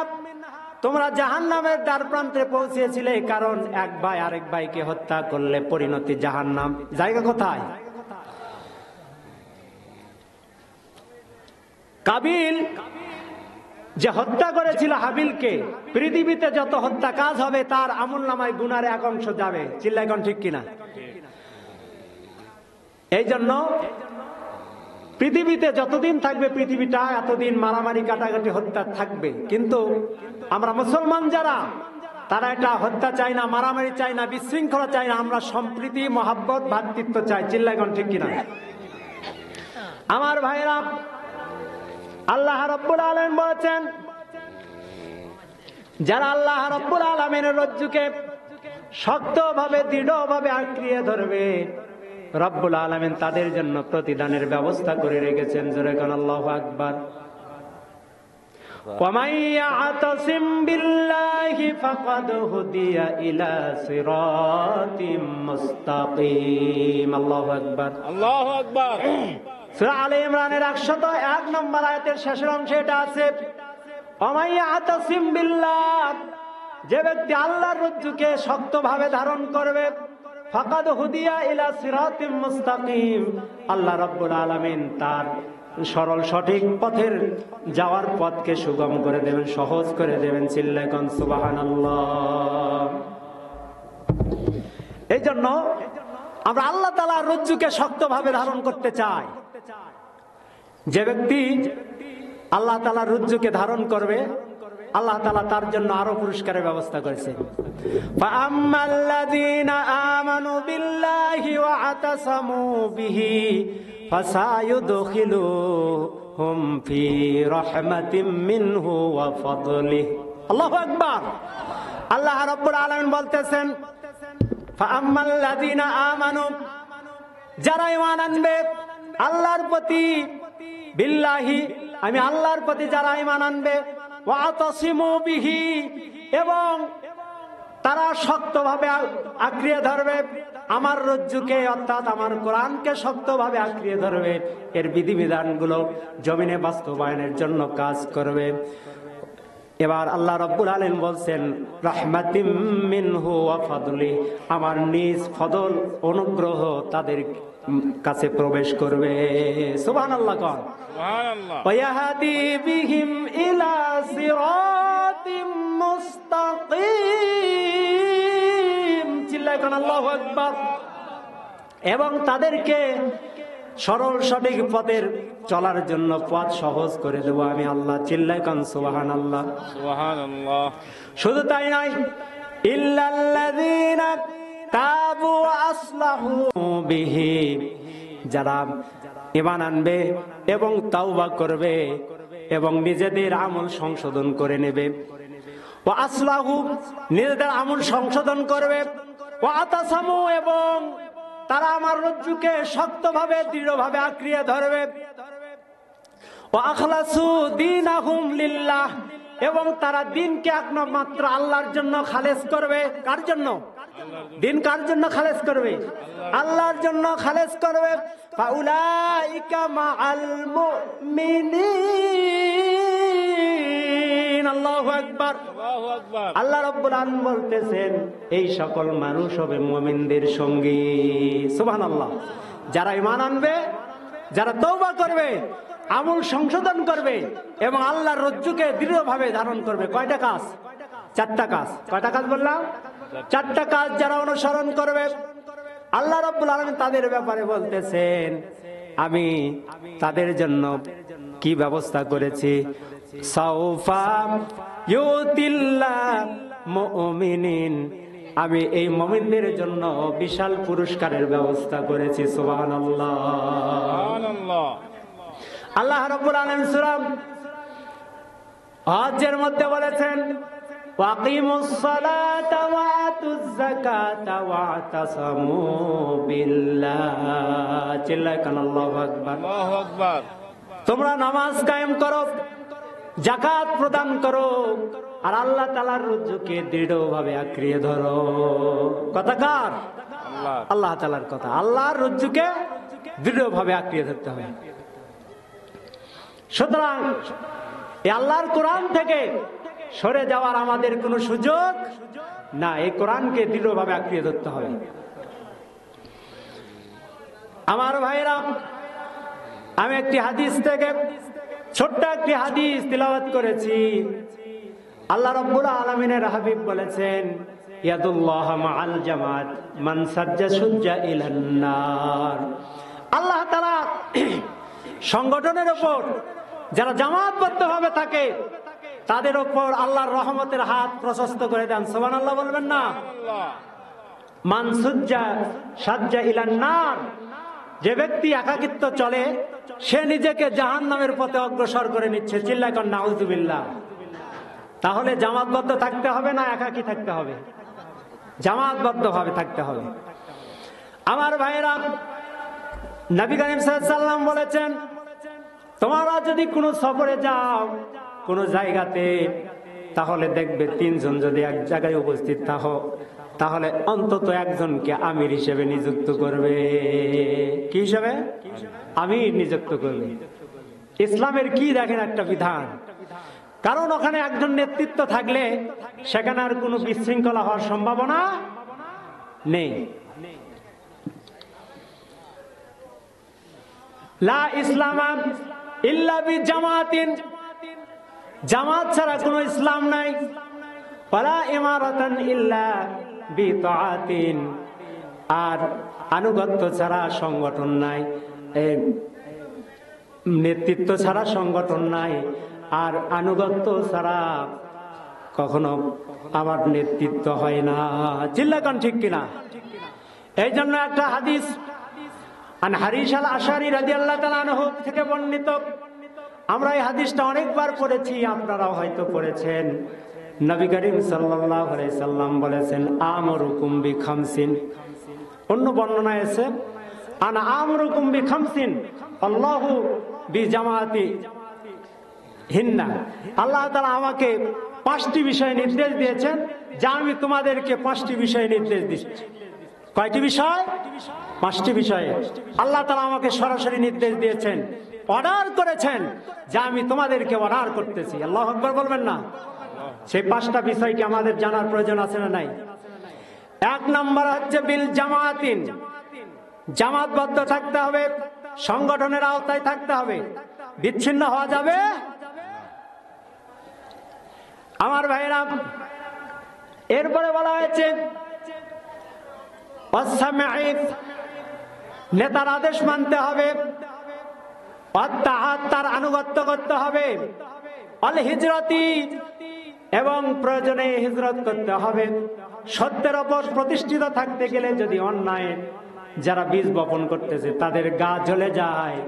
তোমরা জাহান্নামের দ্বার প্রান্তে পৌঁছেছিলে, কারণ এক ভাই আরেক ভাইকে হত্যা করলে পরিণতি জাহান্নাম। জায়গা কোথায়? কাবিল যে হত্যা করেছিল হাবিলকে, পৃথিবীতে যত হত্যা কাজ হবে তার আমলনামায় গুনার এক অংশ যাবে। চিল্লাই কোন ঠিক কিনা? এই জন্য পৃথিবীতে যতদিন থাকবে পৃথিবীটা, এতদিন মারামারি কাটাকাটি হত্যা থাকবে। কিন্তু আমরা মুসলমান যারা, তারা এটা হত্যা চাই না, মারামারি চাই না, বিশৃঙ্খলা চাই না, আমরা সম্প্রীতি, মহাব্বত, ভ্রাতৃত্ব চাই। চিল্লাই কোন ঠিক কিনা? আমার ভাইরা, আল্লাহ রাব্বুল আলামিন বলেছেন, যারা আল্লাহ রাব্বুল আলামিনের রজ্জুকে শক্তভাবে দৃঢ়ভাবে আঁকড়িয়ে ধরবে, রব্বুল আলামিন তাদের জন্য প্রতিদানের ব্যবস্থা করে রেখেছেন। যেরকম আল্লাহু আকবার। ওয়ামান ইয়াতাসিম বিল্লাহি ফাকাদ হুদিয়া ইলা সিরাতিম মুস্তাকিম। আল্লাহু আকবার, আল্লাহু আকবার। সূরা আলে ইমরানের 101 নম্বর আয়াতের শেষের অংশে এটা আছে, ওয়ামান ইয়াতাসিম বিল্লাহ, যে ব্যক্তি আল্লাহর রজ্জুকে শক্তভাবে ধারণ করবে, ফাকাদ হুদিয়া ইলা সিরাতিম মুস্তাকিম, আল্লাহ রাব্বুল আলামিন তার সরল সঠিক পথের যাওয়ার পথকে সুগম করে দেবেন, সহজ করে দেবেন। চিল্লায় কোন সুবহানাল্লাহ। এই জন্য আমরা আল্লাহ তাআলার রজ্জুকে শক্তভাবে ধারণ করতে চাই। যে ব্যক্তি আল্লাহ তাআলার রজ্জুকে ধারণ করবে, আল্লাহ তাআলা তার জন্য আরো পুরস্কারের ব্যবস্থা করেছেন। ফাআম্মাল্লাযীনা আমানু বিল্লাহি ওয়া আতাসামু বিহি ফাসায়ুদখিলুহুম ফি রাহমাতিম মিনহু ওয়া ফাদলিহি। আল্লাহু আকবার। আল্লাহ রাব্বুল আলামিন বলতেছেন, ফাআম্মাল্লাযীনা আমানু, যারা ঈমান আনবে আল্লাহর প্রতি, বিল্লাহি আমি আল্লাহর প্রতি যারা ঈমান আনবে, ওয়া আতাসিমু বিহি এবং তারা শক্তভাবে আঁকড়িয়ে ধরবে আমার রজ্জুকে, অর্থাৎ আমার কোরআনকে শক্তভাবে আঁকড়িয়ে ধরবে, এর বিধিবিধানগুলো জমিনে বাস্তবায়নের জন্য কাজ করবে। এবার আল্লাহ রাব্বুল আলামিন বলছেন, রাহমাতিম মিনহু ওয়া ফাদলি, আমার নিজ ফদল অনুগ্রহ তাদের কাছে প্রবেশ করবে। সুবহানাল্লাহ। কোন সুবহানাল্লাহ। ওয়া ইয়াহদি বিহিম ইলা সিরাতিম মুস্তাকিম, চিল্লায় কোন আল্লাহু আকবার। এবং তাদেরকে সরল সঠিক পথের চলার জন্য পথ সহজ করে দেব আমি আল্লাহ। চিল্লায় কোন সুবহানাল্লাহ। সুবহানাল্লাহ। শুধু তাই নয়, ইল্লাল্লাযীনা তাবু ওয়া আসলাহু বিহি, যারা ঈমান আনবে এবং তাওবা করবে এবং নিজেদের আমল সংশোধন করে নেবে, ওয়া আসলাহু নিজেদের আমল সংশোধন করবে, ওয়া আতাসামু এবং তারা আমার রজ্জুকে শক্তভাবে দৃঢ়ভাবে আঁকড়িয়ে ধরবে, ওয়া আখলাসু দীনাহুম লিল্লাহ এবং তারা দিনকে একমাত্র আল্লাহর জন্য খালেস করবে। কার জন্য? দিন কার জন্য খালেস করবে? আল্লাহর জন্য খালেস করবে। ফাউলাইকা মাআল মুমিনিন। আল্লাহু আকবার। আল্লাহ রাব্বুল আলামিন বলতেছেন, এই সকল মানুষ হবে মুমিনদের সঙ্গী। সুবহানাল্লাহ। যারা ঈমান আনবে, যারা তওবা করবে, আমল সংশোধন করবে এবং আল্লাহর রজ্জুকে দৃঢ়ভাবে ধারণ করবে। কয়টা কাজ? চারটা কাজ। কয়টা কাজ বললাম? চারটা কাজ যারা অনুসরণ করবে, আল্লাহ রাব্বুল আলামিন তাদের ব্যাপারে বলতেছেন, আমি তাদের জন্য কি ব্যবস্থা করেছি। সাউফা ইউতিল্লাহ মুমিনিন, আমি এই মুমিনদের জন্য বিশাল পুরস্কারের ব্যবস্থা করেছি। সুবহানাল্লাহ। সুবহানাল্লাহ। আল্লাহ রাব্বুল আলামিন সূরা হজ্জের মধ্যে বলেছেন, ওয়াকিমুস সালাতা ওয়া আতুজ যাকাতা ওয়া তাসামু বিল্লাহ। চিল্লায় কান আল্লাহু আকবার। আল্লাহু আকবার। তোমরা নামাজ কায়েম করো, যাকাত প্রদান করো আর আল্লাহ তাআলার রজ্জুকে দৃঢ়ভাবে আঁকড়িয়ে ধরো। কথা কার? আল্লাহ। আল্লাহ তাআলার কথা। আল্লাহর রজ্জুকে দৃঢ়ভাবে আঁকড়িয়ে ধরতে হবে। সুতরাং এই আল্লাহর কোরআন থেকে সরে যাওয়ার আমাদের কোনো সুযোগ না। এই কোরআনকে দৃঢ়ভাবে আঁকড়িয়ে ধরতে হবে। আমার ভাইরা, আমি একটি হাদিস থেকে ছোট্ট একটি হাদিস তিলাওয়াত করেছি। আল্লাহ রাব্বুল আলামিনের হাবিব বলেছেন, ইয়াদুল্লাহ মাআল জামাত মান সাজ্জা সুজ্জা ইলান নার। আল্লাহ তাআলা সংগঠনের উপর যারা জামাতবদ্ধভাবে থাকে তাদের উপর আল্লাহর রহমতের হাত প্রশস্ত করে দেন। সুবহানাল্লাহ বলবেন না? মান সাজ্জা ইলান নার, যে ব্যক্তি একাকিত্ব চলে সে নিজেকে জাহান্নামের পথে অগ্রসর করে নিচ্ছে। চিল্লায় কোন নাউযুবিল্লাহ। তাহলে জামাতবদ্ধ থাকতে হবে না একাকী থাকতে হবে? জামাতবদ্ধ ভাবে থাকতে হবে। আমার ভাইয়েরা, নবী করিম সাল্লাল্লাহু আলাইহি ওয়াসাল্লাম বলেছেন, তোমরা যদি কোনো সফরে যাও কোন জায়গাতে, তাহলে দেখবে তিনজন যদি এক জায়গায় উপস্থিত থাকো, তাহলে অন্তত একজনকে আমির হিসেবে নিযুক্ত করবে। কি হিসেবে? আমির নিযুক্ত করবে। ইসলামের কি দেখেন একটা বিধান। কারণ ওখানে একজন নেতৃত্ব থাকলে সেখানে আর কোনো বিশৃঙ্খলা হওয়ার সম্ভাবনা নেই। লা ইসলাম ইল্লা বিজামাতিন, জামাত ছাড়া কোনো ইসলাম নাই। ওয়ালা ইমারাতান ইল্লা বিতাআতিন, আর আনুগত্য ছাড়া সংগঠন নাই, নেতৃত্ব ছাড়া সংগঠন নাই, আর আনুগত্য ছাড়া কখনো আমার নেতৃত্ব হয় না। চিল্লাকান ঠিক কিনা? এই জন্য একটা হাদিস আন হারিস আল আশারি রাদিয়াল্লাহু তাআলা আনহু থেকে বর্ণিত, আমরা এই হাদিসটা অনেকবার পড়েছি, আপনারাও হয়তো পড়েছেন। নবী করিম সাল্লাল্লাহু আলাইহি সাল্লাম বলেছেন, আমরুকুম বিখামসিন, অন্য বর্ণনায় আছে আনা আমরুকুম বিখামসিন আল্লাহু বিজামাতি হিন্না, আল্লাহ তাআলা আমাকে 5টি বিষয় নির্দেশ দিয়েছেন, যা আমি তোমাদেরকে 5টি বিষয় নির্দেশ দিচ্ছি। কয়টি বিষয়? 5টি বিষয়ে আল্লাহ তাআলা আমাকে সরাসরি নির্দেশ দিয়েছেন, অর্ডার করেছেন, যা আমি তোমাদেরকে অর্ডার করতেছি। আল্লাহু আকবার বলবেন না? সেই 5টা বিষয় কি আমাদের জানার প্রয়োজন আছে না নাই? 1 নম্বর হচ্ছে বিল জামাতিন, জামাতবদ্ধ থাকতে হবে, সংগঠনের আওতায় থাকতে হবে, বিচ্ছিন্ন হওয়া যাবে। আমার ভাইরা, এরপরে বলা হয়েছে নেতার আদেশ মানতে হবে, তার আনুগত্য করতে হবে, অল হিজরতি, এবং প্রয়োজনে হিজরত করতে হবে। সত্যের ওপর প্রতিষ্ঠিত থাকতে গেলে যদি অন্যায় যারা বীজ বপন করতেছে তাদের গা জ্বলে যায়,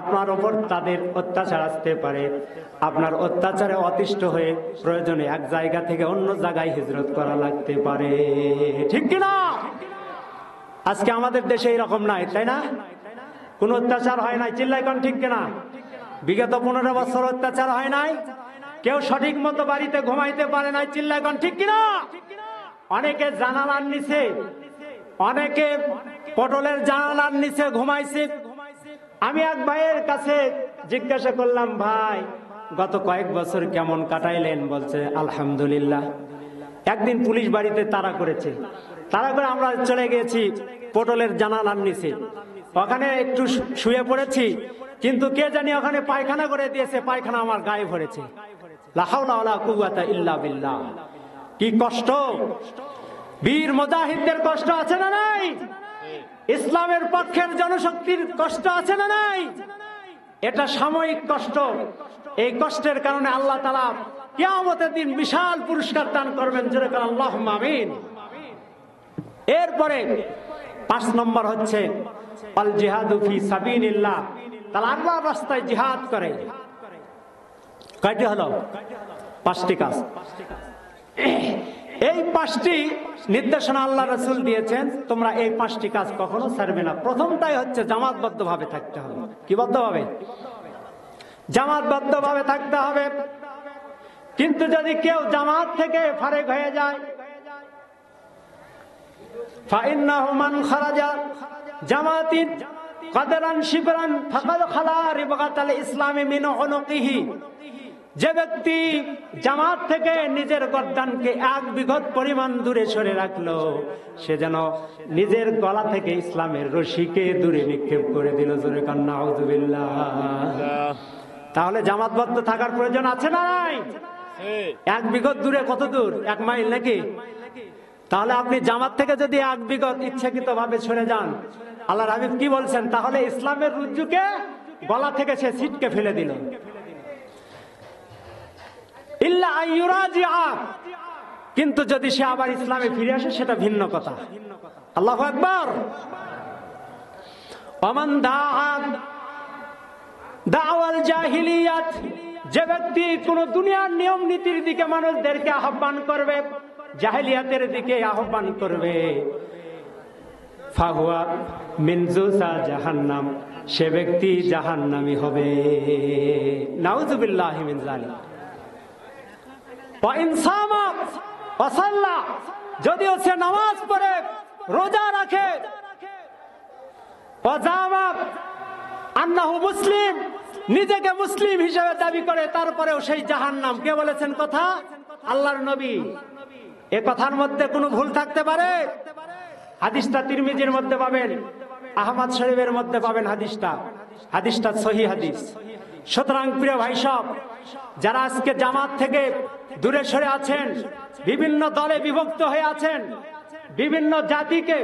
আপনার ওপর তাদের অত্যাচার আসতে পারে, আপনার অত্যাচারে অতিষ্ঠ হয়ে প্রয়োজনে এক জায়গা থেকে অন্য জায়গায় হিজরত করা লাগতে পারে। ঠিক কিনা? আজকে আমাদের দেশে এরকম নাই, তাই না? কোন অত্যাচার হয় নাই, চিল্লাইকন ঠিক কিনা? বিগত 15 বছর অত্যাচার হয় নাই, কেউ সঠিক মতো বাড়িতে ঘুমাইতে পারে নাই, চিল্লাইকন ঠিক কিনা? অনেকে জানালার নিচে, অনেকে পটলের জানালার নিচে ঘুমাইছে। আমি এক ভাইয়ের কাছে জিজ্ঞাসা করলাম, ভাই গত কয়েক বছর কেমন কাটাইলেন? বলছে আলহামদুলিল্লাহ। একদিন পুলিশ বাড়িতে তাড়া করেছে, তাড়া করে আমরা চলে গেছি পটলের জানালার নিচে, ওখানে একটু শুয়ে পড়েছি, কিন্তু কে জানি ওখানে পায়খানা করে দিয়েছে, পায়খানা আমার গায়ে ভরেছে। লা হাওলা ওয়ালা কুওয়াতা ইল্লা বিল্লাহ। কি কষ্ট! বীর মুজাহিদদের কষ্ট আছে না নাই? ইসলামের পক্ষের জনশক্তির কষ্ট আছে না নাই? এটা সাময়িক কষ্ট, এই কষ্টের কারণে আল্লাহ তাআলা কিয়ামতের দিন বিশাল পুরস্কার দান করবেন, জোরে বলেন আল্লাহুম্মা আমিন। এরপরে 5 নম্বর হচ্ছে আল জিহাদু ফি সাবিলিল্লাহ, তাহলে আল্লাহর রাস্তায় জিহাদ করে। কয়টি হলো? 5টি কাজ। এই 5টি নির্দেশনা আল্লাহ রাসূল দিয়েছেন, তোমরা এই 5টি কাজ কখনো ছাড়বে না। প্রথমটাই হচ্ছে জামাতবদ্ধ ভাবে থাকতে হবে। কি বদ্ধ ভাবে? জামাতবদ্ধ ভাবে থাকতে হবে। কিন্তু যদি কেউ জামাত থেকে ফারেক হয়ে যায়, ফাইন্নাহু মান খারাজা জামাতিন কাদরান শিবরান ফাকাদ খালা রিবাতাল ইসলামি মিন উনুকিহি, যে ব্যক্তি জামাত থেকে নিজের গর্দানকে 1 বিঘত পরিমাণ দূরে সরে রাখলো, সে যেন নিজের গলা থেকে ইসলামের রশিকে দূরে নিক্ষেপ করে দিল। জোরে কান নাউযুবিল্লাহ। তাহলে জামাতবদ্ধ থাকার প্রয়োজন আছে না নাই? 1 বিঘত দূরে কত দূর? 1 মাইল নাকি? তাহলে আপনি জামাত থেকে যদি 1 বিঘত ইচ্ছাকৃত ভাবে সরে যান, আল্লাহর হাবিব কি বলছেন? তাহলে ইসলামের রজ্জুকে গলা থেকে সে ছিটকে ফেলে দিল। ইল্লা আইয়ুরাজিআ, কিন্তু যদি সে আবার ইসলামে ফিরে আসে সেটা ভিন্ন কথা। আল্লাহু আকবার। ওমান দাআ দাওয়াল জাহিলিয়াত, যে ব্যক্তি কোন দুনিয়ার নিয়ম নীতির দিকে মানুষদেরকে আহ্বান করবে, জাহেলিয়াতের দিকে আহ্বান করবে, ফাহুয়া মিন জুসা জাহান্নাম, সে ব্যক্তি জাহান্নামী হবে। নাউযুবিল্লাহি মিন যালিক। ওয়া ইন সামা ওয়া সাল্লা, যদিও সে নামাজ পড়ে, রোজা রাখে, ওয়া জামা আন্নাহু মুসলিম, নিজেকে মুসলিম হিসেবে দাবি করে, তারপরেও সেই জাহান্নাম। কে বলেছেন কথা? আল্লাহর নবী। এ কথার মধ্যে কোনো ভুল থাকতে পারে? হাদিসটা তিরমিজির মধ্যে পাবেন, আহমদ শরীফের মধ্যে পাবেন হাদিসটা। হাদিসটা সহিহ হাদিস। সুতরাং প্রিয় ভাই সব, যারা আজকে জামাত থেকে দূরে সরে আছেন, বিভিন্ন দলে বিভক্ত হয়ে আছেন, বিভিন্ন জাতিকে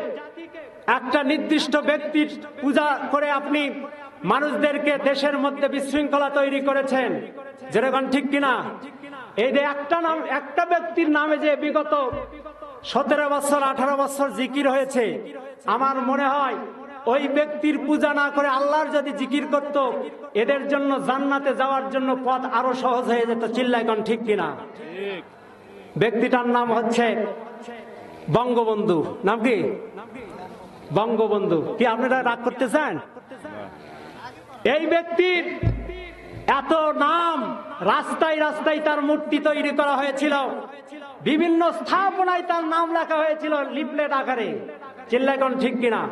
একটা নির্দিষ্ট ব্যক্তির পূজা করে আপনি মানুষদেরকে দেশের মধ্যে বিশৃঙ্খলা তৈরি করেছেন, যেরকম ঠিক কিনা? এই যে একটা ব্যক্তির নামে যে বিগত 17 বছর 18 বছর জিকির হয়েছে, আমার মনে হয় ওই ব্যক্তির পূজা না করে আল্লাহর যদি জিকির করত, এদের জন্য জান্নাতে যাওয়ার জন্য পথ আরো সহজ হয়ে যেত। চিল্লায় কোন ঠিক কিনা? ব্যক্তিটার নাম হচ্ছে বঙ্গবন্ধু। নাম কি? বঙ্গবন্ধু। কি আপনারা রাগ করতে চান? এই ব্যক্তির এত নাম, রাস্তায় রাস্তায় তার মূর্তি তৈরি করা হয়েছিল, বিভিন্ন স্থাপনায় তার নাম লেখা হয়েছিল লিফলেট আকারে। চিল্লায় কোন ঠিক কিনা?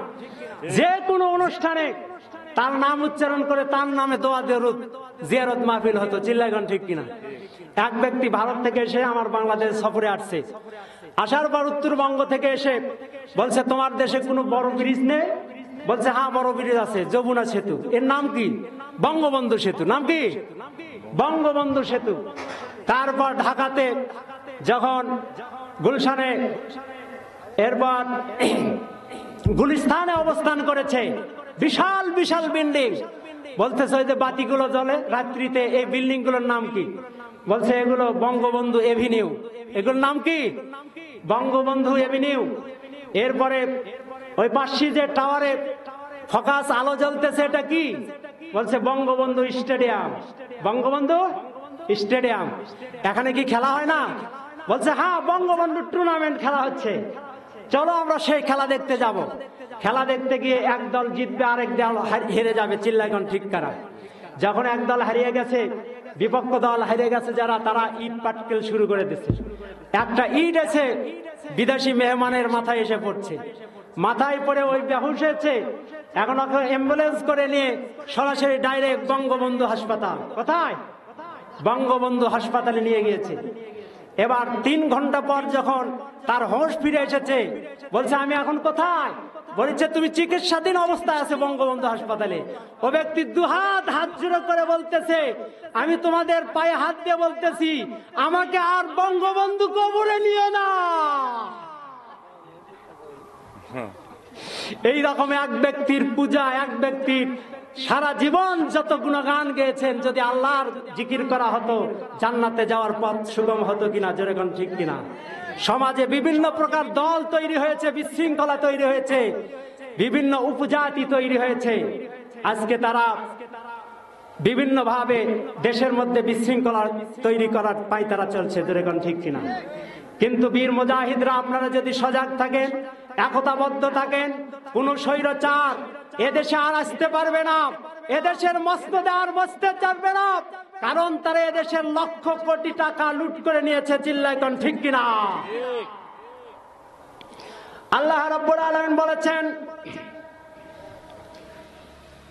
যে কোনো অনুষ্ঠানে তার নাম উচ্চারণ করে তার নামে দোয়া দরুদ জিয়ারত মাহফিল হতো। চিল্লায় কোন ঠিক কিনা? এক ব্যক্তি ভারত থেকে এসে আমার বাংলাদেশ সফরে আসছে, আসার পর উত্তরবঙ্গ থেকে এসে বলছে, তোমার দেশে কোনো বড় ব্রিজ নেই? বলছে, হ্যাঁ বড় ব্রিজ আছে, যমুনা সেতু। এর নাম কি? বঙ্গবন্ধু সেতু। নাম কি? বঙ্গবন্ধু সেতু। তারপর ঢাকাতে যখন গুলশানে, এরপর গুলিস্তানে অবস্থান করেছে, বিশাল বিশাল বিল্ডিং। বলতেছে ওই যে বাতিগুলো জ্বলে রাত্রিতে, এই বিল্ডিং গুলোর নাম কি? বলছে এগুলো বঙ্গবন্ধু এভিনিউ। এগুলোর নাম কি? বঙ্গবন্ধু এভিনিউ। এরপরে ওই পাশে যে টাওয়ারে ফোকাস আলো জ্বলতেছে, এটা কি? বলছে বঙ্গবন্ধু স্টেডিয়াম। বঙ্গবন্ধু স্টেডিয়াম। এখানে কি খেলা হয় না? বলছে হ্যাঁ, বঙ্গবন্ধু টুর্নামেন্ট খেলা হচ্ছে, চলো আমরা সেই খেলা দেখতে যাব। খেলা দেখতে গিয়ে এক দল জিতবে, আরেক দল হেরে যাবে। চিল্লায় কোন ঠিক কারা? যখন এক দল হারিয়ে গেছে, বিপক্ষ দল হারিয়ে গেছে যারা, তারা ইট পাটকেল শুরু করে দিচ্ছে। একটা ইট এসে বিদেশি মেহমানের মাথায় এসে পড়ছে, মাথায় পড়ে ওই বেহুশ হয়েছে। এখন ওকে অ্যাম্বুলেন্স করে নিয়ে সরাসরি ডাইরেক্ট বঙ্গবন্ধু হাসপাতাল। কোথায়? বঙ্গবন্ধু হাসপাতালে নিয়ে গিয়েছে। এবার 3 ঘন্টা পর যখন তার হোশ ফিরে এসেছে, বলছে আমি এখন কোথায়? বলেছে তুমি চিকিৎসাধীন অবস্থায় আছে বঙ্গবন্ধু হাসপাতালে। ও ব্যক্তি হাত জোড়ো করে বলতেছে, আমি তোমাদের পায়ে হাত দিয়ে বলতেছি, আমাকে আর বঙ্গবন্ধু কবরে নিও না। এই রকম এক ব্যক্তির পূজা, এক ব্যক্তির সারা জীবন যত গুণগান গেয়েছেন, যদি আল্লাহর জিকির করা হতো, জান্নাতে যাওয়ার পথ সুগম হতো কিনা? যেরকম ঠিক কিনা? সমাজে বিভিন্ন প্রকার দল তৈরি হয়েছে, বিশৃঙ্খলা তৈরি হয়েছে, বিভিন্ন উপজাতি তৈরি হয়েছে। আজকে তারা বিভিন্ন ভাবে দেশের মধ্যে বিশৃঙ্খলা তৈরি করার পায়তারা চলছে। যেরকম ঠিক কিনা? কিন্তু বীর মুজাহিদরা, আপনারা যদি সজাগ থাকেন, একতাবদ্ধ থাকেন, কোন স্বৈরাচার এদেশে আর আসতে পারবে না, এদেশের মসনদে আর বসতে পারবে না, কারণ তারা এদেশের লক্ষ কোটি টাকা লুট করে নিয়েছে। চিল্লায় কোন ঠিক কিনা? আল্লাহ রাব্বুল আলামিন বলেছেন,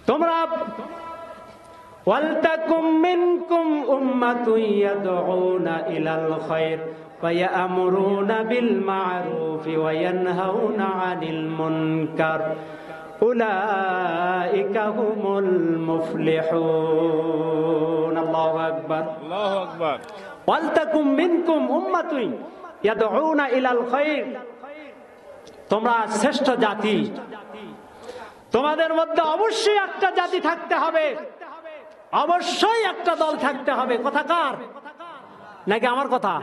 তোমরা ওয়ালতাকুম মিনকুম উম্মাতুন ইয়াদউনা ইলাল খায়র ওয়ায়ামুরুনা বিল মা'রুফি ওয়া ইয়ানহাউনা আনিল মুনকার উলাইকা হুমুল মুফলিহুন। আল্লাহু আকবার, আল্লাহু আকবার। ওয়ালতাকুম মিনকুম উম্মাতুন ইয়াদউনা ইলাল খায়র, তোমরা শ্রেষ্ঠ জাতি, তোমাদের মধ্যে অবশ্যই একটা জাতি থাকতে হবে, অবশ্যই একটা দল থাকতে হবে। কথাকার নাকি আমার কথা?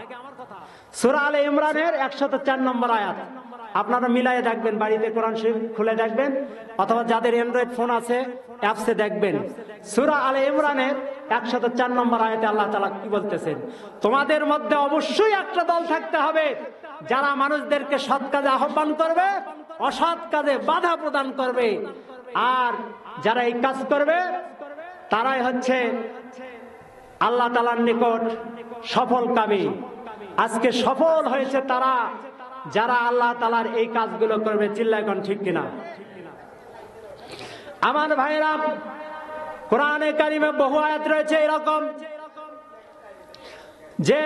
সূরা আলে ইমরানের 104 নম্বর আয়াত। আপনারা মিলায়ে দেখবেন, বাড়িতে কোরআন শরীফ খুলে দেখবেন, অথবা যাদের অ্যান্ড্রয়েড ফোন আছে অ্যাপসে দেখবেন। সূরা আলে ইমরানের 104 নম্বর আয়াতে আল্লাহ তাআলা কি বলতেছেন? তোমাদের মধ্যে অবশ্যই একটা দল থাকতে হবে, যারা মানুষদেরকে সৎ কাজে আহ্বান করবে, অসৎ কাজে বাধা প্রদান করবে। আর যারা এই কাজ করবে, তারাই হচ্ছে আল্লাহ তাআলার নিকট সফলকামী। আজকে সফল হয়েছে তারা, যারা আল্লাহ তাআলার এই কাজগুলো করবে। চিল্লায় কোন ঠিক কিনা? আমার ভাইরা, কোরআনে কারিমে বহু আয়াত রয়েছে এরকম, যে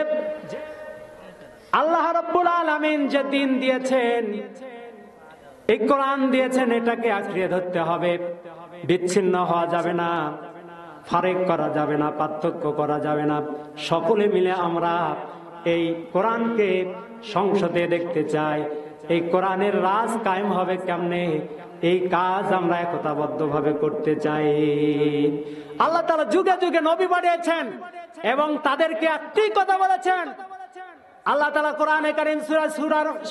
আল্লাহ রাব্বুল আলামিন যে দিন দিয়েছেন, এই কোরআন দিয়েছেন, এটাকে আঁকড়িয়ে ধরতে হবে, বিচ্ছিন্ন হওয়া যাবে না। ফারেক করা যাবে না, পার্থক্য করা যাবে না। সকলে মিলে আমরা এই কোরআনকে সংসদে দেখতে চাই। এই কোরআনের রাজ কায়েম হবে কেমনে, এই কাজ আমরা একতাবদ্ধভাবে করতে চাই। আল্লাহ তাআলা যুগে যুগে নবী পাঠিয়েছেন এবং তাদেরকে একটি কথা বলেছেন। আল্লাহ তাআলা কোরআনে কারীম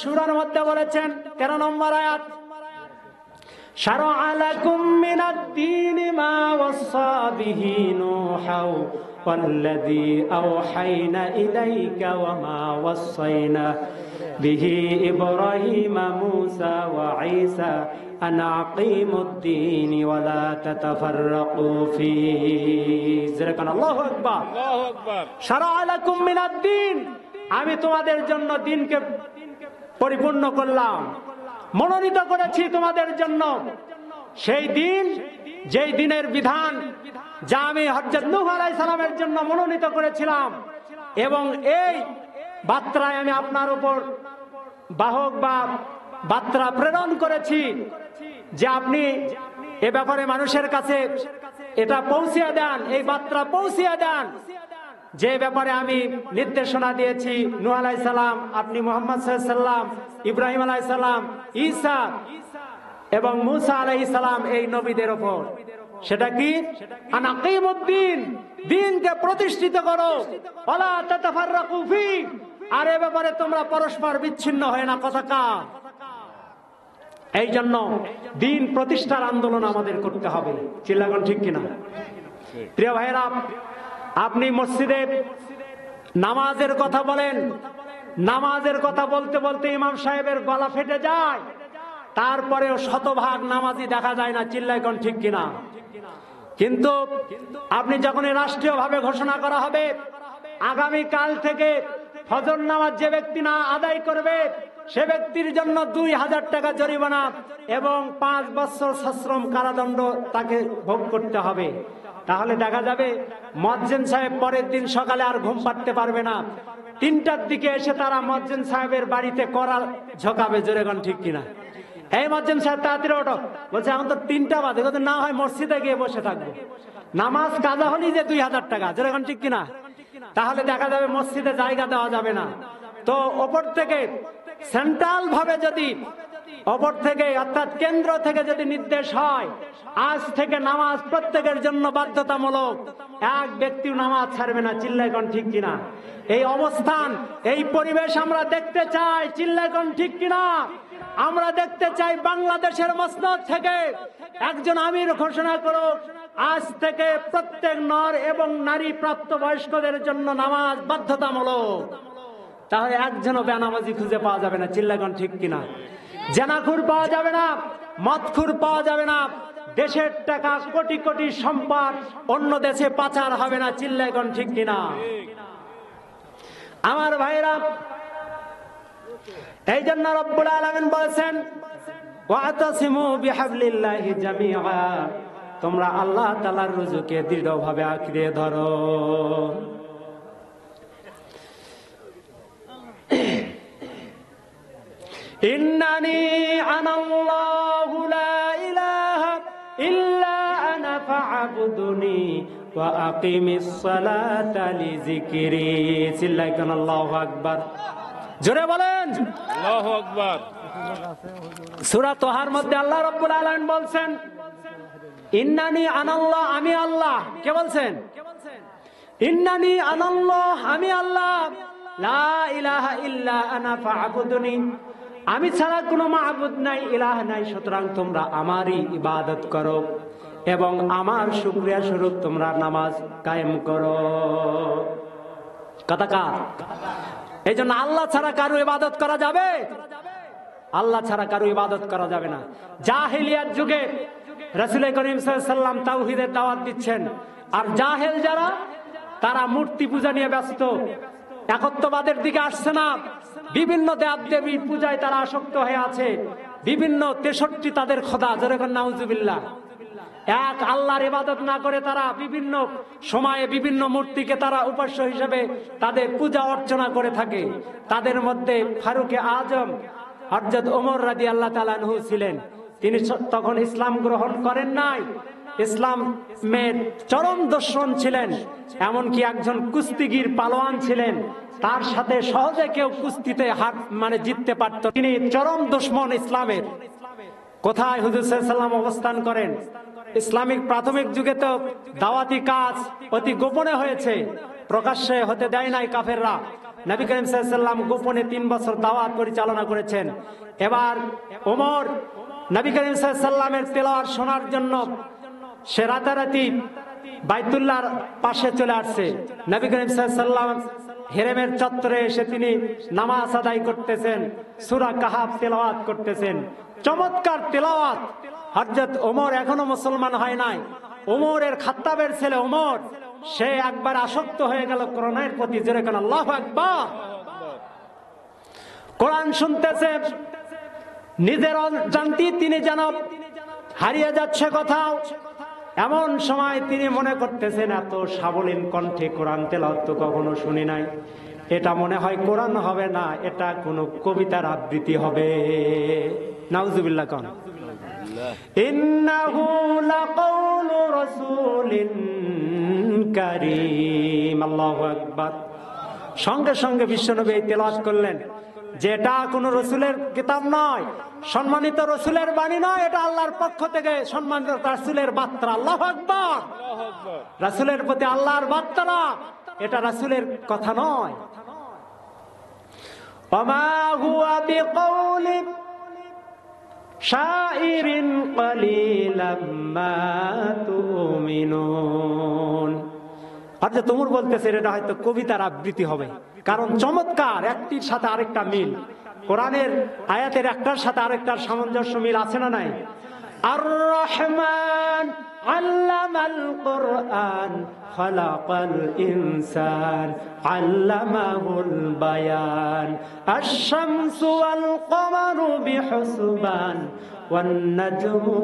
সূরার মধ্যে বলেছেন 13 নম্বর আয়াত, শারআ লাকুম মিনাদ-দীনি মা ওয়াসসা বিহি নূহাও ওয়াল্লাযী আওহায়না ইলাইকা ওয়া মা ওয়াসসায়না বিহি ইব্রাহিমা মূসা ওয়া ঈসা আন আকিমুদ-দীনি ওয়া লা তাতাফাররাকু ফীহি। আল্লাহু আকবার, আল্লাহু আকবার। শারআ লাকুম মিনাদ-দীন, আমি তোমাদের জন্য দ্বীনকে পরিপূর্ণ করলাম, মনোনীত করেছি তোমাদের জন্য। সেই দিন, যেই দিনের বিধান যা আমি হযরত নূহ আলাইহিস সালামের জন্য মনোনীত করেছিলাম, এবং এই বার্তায় আমি আপনার উপর বাহক বা বার্তা প্রেরণ করেছি যে আপনি এ ব্যাপারে মানুষের কাছে এটা পৌঁছিয়ে দেন, এই বার্তা পৌঁছিয়ে দেন। যে ব্যাপারে আমি নির্দেশনা দিয়েছি নূহ আলাইহিস সালাম, আপনি মুহাম্মদ সাল্লাল্লাহু আলাইহি সাল্লাম, ইব্রাহিম আলাইহিস সালাম, ঈসা এবং মূসা আলাইহিস সালাম, এই নবীদের উপর, সেটা কি আন আকিমুদ্দিন, দ্বীনকে প্রতিষ্ঠিত করো, ওয়ালা তাতাফাররাকু ফি, আর এ ব্যাপারে তোমরা পরস্পর বিচ্ছিন্ন হয় না। কথা কা, এই জন্য দ্বীন প্রতিষ্ঠার আন্দোলন আমাদের করতে হবে। চিল্লাগণ ঠিক কিনা? প্রিয় ভাইরা, আপনি মসজিদে নামাজের কথা বলেন, নামাজের কথা বলতে বলতে ইমাম সাহেবের গলা ফেটে যায়, তারপরেও শতভাগ নামাজি দেখা যায় না। চিল্লাগণ ঠিক কিনা? কিন্তু আপনি যখন রাষ্ট্রীয়ভাবে ঘোষণা করা হবে আগামী কাল থেকে ফজর নামাজ যে ব্যক্তি না আদায় করবে সে ব্যক্তির জন্য 2000 টাকা জরিমানা এবং 5 বছর সশ্রম কারাদণ্ড তাকে ভোগ করতে হবে, তাহলে দেখা যাবে মুয়াজ্জিন সাহেব পরের দিন সকালে আর ঘুম পাড়তে পারবে না। 3টার দিকে এসে তারা মুয়াজ্জিন সাহেবের বাড়িতে করাল ঝোঁকাবে। জোরেগণ ঠিক কিনা? এই মুয়াজ্জিন সাহেব তাড়াতাড়ি ওঠো, বলছে এখন তো 3টা বাজে, বলছে না হয় মসজিদে গিয়ে বসে থাকবো, নামাজ কাজা হলেই যে 2000 টাকা। জোরেগণ ঠিক কিনা? তাহলে দেখা যাবে মসজিদে জায়গা দেওয়া যাবে না। তো ওপর থেকে সেন্ট্রাল ভাবে যদি, ওপর থেকে অর্থাৎ কেন্দ্র থেকে যদি নির্দেশ হয় আজ থেকে নামাজ প্রত্যেকের জন্য বাধ্যতামূলক, এক ব্যক্তিও নামাজ ছাড়বে না। চিল্লাগণ ঠিক কিনা? এই অবস্থান, এই পরিবেশ আমরা দেখতে চাই। চিল্লাগণ ঠিক কিনা? আমরা দেখতে চাই বাংলাদেশের মসনদ থেকে একজন আমির ঘোষণা করুক আজ থেকে প্রত্যেক নর এবং নারী প্রাপ্তবয়স্কদের জন্য নামাজ বাধ্যতামূলক। তাহলে একজনও বেনামাজি খুঁজে পাওয়া যাবে না। চিল্লাগণ ঠিক কিনা? জেনাখুর পাওয়া যাবে না, মদখুর পাওয়া যাবে না, দেশের টাকা কোটি কোটি সম্পদ অন্য দেশে পাচার হবে না। চিল্লাগণ ঠিক কিনা? আমার ভাইরা, এই জন্য রব্বুল আলামিন বলেছেন ওয়াতাসিমু বিহাবলিল্লাহি জামিআ, তোমরা আল্লাহ তাআলার রুজুকে দৃঢ়ভাবে আঁকড়ে ধরো। ইন্নানি আনাল্লাহু লা ইলাহা ইল্লা আনা ফা'বুদুনি ওয়া আকিমিস সালাতা লিযিকরি। চিল্লাইকান আল্লাহু আকবার। জোরে বলেন আল্লাহু আকবার। সূরা তাহার মধ্যে আল্লাহ রাব্বুল আলামিন বলছেন ইন্নানি আনাল্লাহ, আমি আল্লাহ। কে বলছেন? ইন্নানি আনাল্লাহ, আমি আল্লাহ। লা ইলাহা ইল্লা আনা ফা'বুদুনি, আমি ছাড়া কোনো মাবুদ নাই, ইলাহ নাই, সুতরাং তোমরা আমারই ইবাদত করো এবং আমার শুকরিয়া স্বরূপ তোমরা নামাজ কায়েম করো। কথা কার? এই জন্য আল্লাহ ছাড়া কারো ইবাদত করা যাবে? আল্লাহ ছাড়া কারো ইবাদত করা যাবে না। জাহেলিয়াত যুগে রাসূল করিম সাল্লাল্লাহু আলাইহি ওয়াসাল্লাম তাওহীদের দাওয়াত দিচ্ছেন, আর জাহেল যারা তারা মূর্তি পূজা নিয়ে ব্যস্ত, একত্ববাদের দিকে আসছে না, বিভিন্ন দেব দেবীর পূজায় তারা আসক্ত হয়ে আছে, বিভিন্ন 63 তাদের খোদা। যেরকম নাউজুবিল্লাহ, এক আল্লাহর ইবাদত না করে তারা বিভিন্ন সময়ে বিভিন্ন মূর্তিকে তারা উপাস্য হিসেবে তাদের পূজা অর্চনা করে থাকে। তাদের মধ্যে ফারুকে আজম হযরত ওমর রাদিয়াল্লাহু তাআলা আনহু ছিলেন। তিনি তখন ইসলাম গ্রহণ করেন নাই, ইসলামের চরম দুশমন ছিলেন, এমনকি একজন কুস্তিগীর পালোয়ান ছিলেন, তার সাথে সহজে কেউ কুস্তিতে হাত জিততে পারত। তিনি চরম দুশমন ইসলামের। কোথায় হুজুর সাল্লাল্লাহু আলাইহি ওয়াসাল্লাম অবস্থান করেন? ইসলামিক প্রাথমিক যুগে তো দাওয়াতি কাজ অতি গোপনে হয়েছে, প্রকাশ্যে হতে দেয় নাই কাফেররা। নবী করিম সাল্লাল্লাহু আলাইহি ওয়াসাল্লাম গোপনে 3 বছর দাওয়াত পরিচালনা করেছেন। এবার ওমর নবী করিম সাল্লাল্লাহু আলাইহি ওয়াসাল্লামের তেলাওয়াত শোনার জন্য সে রাতারাতি বাইতুল্লাহর পাশে চলে আসছে। নবী করিম সাল্লাল্লাহু আলাইহি ওয়াসাল্লাম হেরেমের চত্বরে এসে তিনি নামাজ আদায় করতেছেন, সূরা কাহাফ তেলাওয়াত করতেছেন, চমৎকার তেলাওয়াত। হযরত ওমর এখনো মুসলমান হয় নাই, ওমরের খাত্তাবের ছেলে ওমর, সে একবার আসক্ত হয়ে গেল কোরআনের প্রতি। জোরে কোন আল্লাহু আকবার। কোরআন শুনতেছে, নিজের জানতি তিনি যেন হারিয়ে যাচ্ছে কোথাও। এমন সময় তিনি মনে করতেছেন, এত সাবলীল কণ্ঠে কোরআন তেলাওয়াত তো কখনো শুনি নাই, এটা মনে হয় কোরআন হবে না, এটা কোনো কবিতার আবৃত্তি হবে। নাউজুবিল্লাহ। কোন ইন্নাহু লাকাউলু রাসূলিন কারীম। আল্লাহু আকবার। সঙ্গে সঙ্গে বিশ্বনবী তেলাওয়াত করলেন যে এটা কোনো রসুলের কিতাব নয়, সম্মানিত রসুলের বাণী নয়, এটা আল্লাহর পক্ষ থেকে সম্মানিত রাসূলের বার্তা। আল্লাহু আকবার। রাসূলের প্রতি আল্লাহর বার্তা, এটা রাসূলের কথা নয়। ওমা হুয়া বিকাউলি শাইরিন কলিলাম মা তুমিনুন। আচ্ছা, তোমরা বলতেছে এটা হয়তো কবিতার আবৃত্তি হবে, কারণ চমৎকার, একটির সাথে আরেকটা মিল। কোরআনের আয়াতের একটার সাথে আরেকটার সামঞ্জস্য মিল আছে না নাই? আর রহমান আল্লামাল কোরআন খালাকাল ইনসান আল্লামাহুল বায়ান আশ-শামসু ওয়াল কমারু বিহুসবান ওয়ান-নাজমু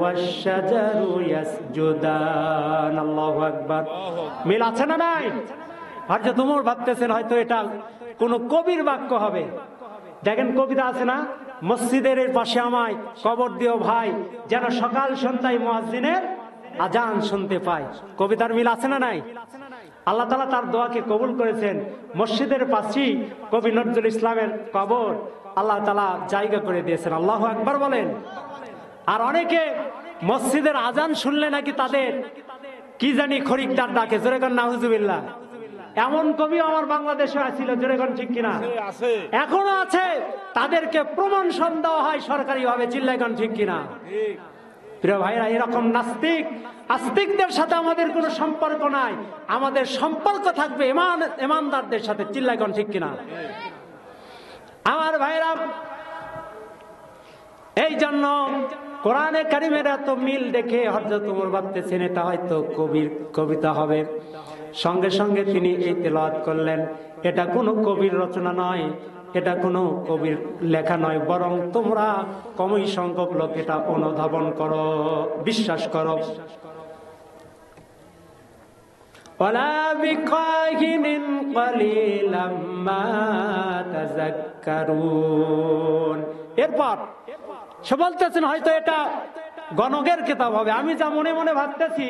ওয়াশ-শাজারু ইয়াসজুদান। আল্লাহু আকবার। মিল আছে না নাই? আর যে তোমরা ভাবতেছেন হয়তো এটা কোন কবির বাক্য হবে। দেখেন কবিতা আছে না, মসজিদের পাশে আমায় কবর দিও ভাই, যেন সকাল সন্ধ্যায় মুয়াজ্জিনের আজান শুনতে পাই। কবিতার মিল আছে না নাই? আল্লাহ তাআলা তার দোয়াকে কবুল করেছেন। মসজিদের পাশেই কবি নজরুল ইসলামের কবর আল্লাহ তাআলা জায়গা করে দিয়েছেন। আল্লাহু আকবার বলেন। আর অনেকে মসজিদের আজান শুনলে নাকি তাদের কি জানি খরিকদার ডাকে। জোরে কোন নাউজুবিল্লাহ। এমন কবি আমার বাংলাদেশে আছিল, জোরে কোন ঠিক কিনা? এখনো আছে। তাদেরকে প্রমোশন দেওয়া হয় সরকারি ভাবে, চিল্লায় কোন ঠিক কিনা? প্রিয় ভাইরা, এরকম নাস্তিক আস্তিকদের সাথে আমাদের কোনো সম্পর্ক নাই। আমাদের সম্পর্ক থাকবে ইমানদারদের সাথে, চিল্লায় কোন ঠিক কিনা? আমার ভাইরা, এই জন্য কোরআনে কারিমের এত মিল দেখে হযরত ওমর ভাবতেছেন এটা হয়তো কবির কবিতা হবে। সঙ্গে সঙ্গে তিনি এই তেলাওয়াত করলেন। এটা কোনো কবির রচনা নয়, এটা কোনো কবির লেখা নয়, বরং তোমরা কমই সংখ্যক লোক এটা অনুধাবন করো, বিশ্বাস করো। ওয়ালা বিকাহিনিন কলিলাম মা তাযাক্কারুন। এরপর সে বলতেছেন হয়তো এটা গণকের কিতাব হবে। আমি যা মনে মনে ভাবতেছি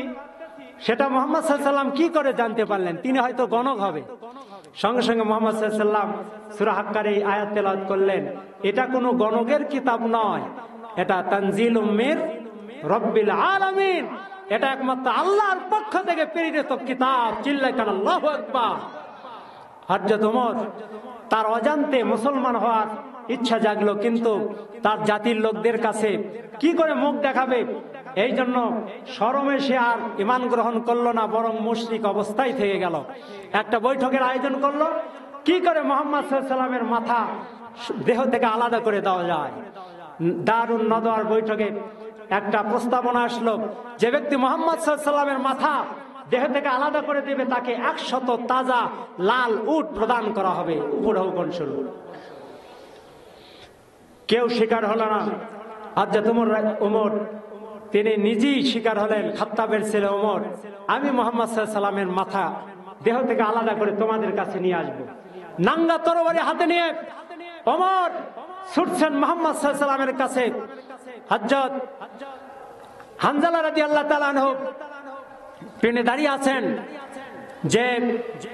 সেটা মুহাম্মদ সাল্লাল্লাহু আলাইহি ওয়াসাল্লাম কি করে জানতে পারলেন তিনি হয়তো গণক হবে? সঙ্গে সঙ্গে মুহাম্মদ সাল্লাল্লাহু আলাইহি ওয়াসাল্লাম সূরা হাক্কার এই আয়াত তেলাওয়াত করলেন। এটা কোনো গণকের কিতাব নয়, এটা তানজিলুম মির রাব্বিল আলামিন। এটা একমাত্র আল্লাহর পক্ষ থেকে প্রেরিত কিতাব। চিল্লায় কান আল্লাহু আকবার। হযরত ওমর তার অজান্তে মুসলমান হওয়ার ইচ্ছা জাগলো, কিন্তু তার জাতির লোকদের কাছে কি করে মুখ দেখাবে, এই জন্য শরমে সে আর ঈমান গ্রহণ করলো না, বরং মুশরিক অবস্থায় থেকে গেল। একটা বৈঠকের আয়োজন করলো, কি করে মুহাম্মদ সাল্লাল্লাহু আলাইহি ওয়াসাল্লামের মাথা দেহ থেকে আলাদা করে দেওয়া যায়। দারুন নদওয়ার বৈঠকে একটা প্রস্তাবনা আসলো, যে ব্যক্তি মুহাম্মদ সাল্লাল্লাহু আলাইহি ওয়াসাল্লামের মাথা দেহ থেকে আলাদা করে দেবে তাকে 100 তাজা লাল উট প্রদান করা হবে। উপর হুকুম শুরু। কেউ স্বীকার হলো না। হযরত ওমর তিনি নিজেই স্বীকার হলেন, খাত্তাবের ছেলে ওমর, আমি মুহাম্মদ সাল্লাল্লাহু আলাইহি ওয়াসাল্লামের মাথা দেহ থেকে আলাদা করে তোমাদের কাছে নিয়ে আসবো। নাঙ্গা তরবারি হাতে নিয়ে ওমর ছুটছেন মুহাম্মদ সাল্লাল্লাহু আলাইহি ওয়াসাল্লামের কাছে। হযরত হানজালা রাদিয়াল্লাহু তাআলা আনহু ট্রেনে দাঁড়িয়ে আছেন যে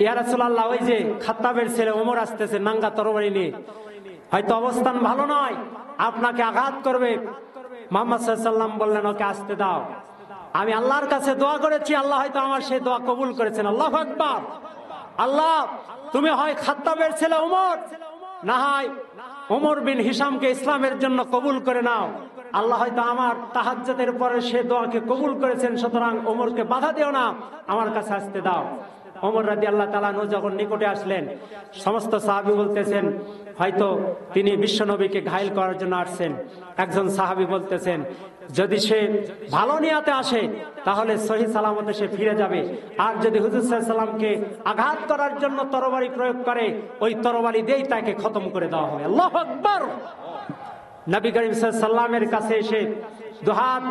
ইয়া রাসূলুল্লাহ, ওই যে খাত্তাবের ছেলে ওমর আসতেছে নাঙ্গা তরবারি নিয়ে, হয়তো অবস্থান ভালো নয়, আপনাকে আঘাত করবে। মুহাম্মদ সাল্লাল্লাহু আলাইহি ওয়াসাল্লাম বললেন, ওকে আসতে দাও, আমি আল্লাহর কাছে দোয়া করেছি, আল্লাহ হয়তো আমার সেই দোয়া কবুল করেছেন। আল্লাহু আকবার। আল্লাহ, তুমি হয় খাত্তাবের ছেলে ওমর, না হয় ওমর বিন হিশামকে ইসলামের জন্য কবুল করে নাও। আল্লাহ হয়তো আমার তাহাজ্জুদের পরে সে দোয়াকে কবুল করেছেন, সুতরাং ওমরকে বাধা দিও না, আমার কাছে আসতে দাও। ওমর রাদিয়াল্লাহু তাআলা আনহু যখন নিকটে আসলেন, সমস্ত সাহাবী বলতেছেন হয়তো তিনি বিশ্বনবীকে ঘায়েল করার জন্য আসছেন। একজন সাহাবী বলতেছেন, যদি সে ভালো নিয়াতে আসে তাহলে সহি সালামতে সে ফিরে যাবে, আর যদি হুজুর সাল্লাল্লাহু আলাইহি ওয়াসাল্লামকে আঘাত করার জন্য তরবারি প্রয়োগ করে, ওই তরবারি দিয়েই তাকে খতম করে দেওয়া হবে। আল্লাহু আকবার। নবী করিম সাল্লাল্লাহু আলাইহি ওয়াসাল্লামের কাছে এসে দুহাত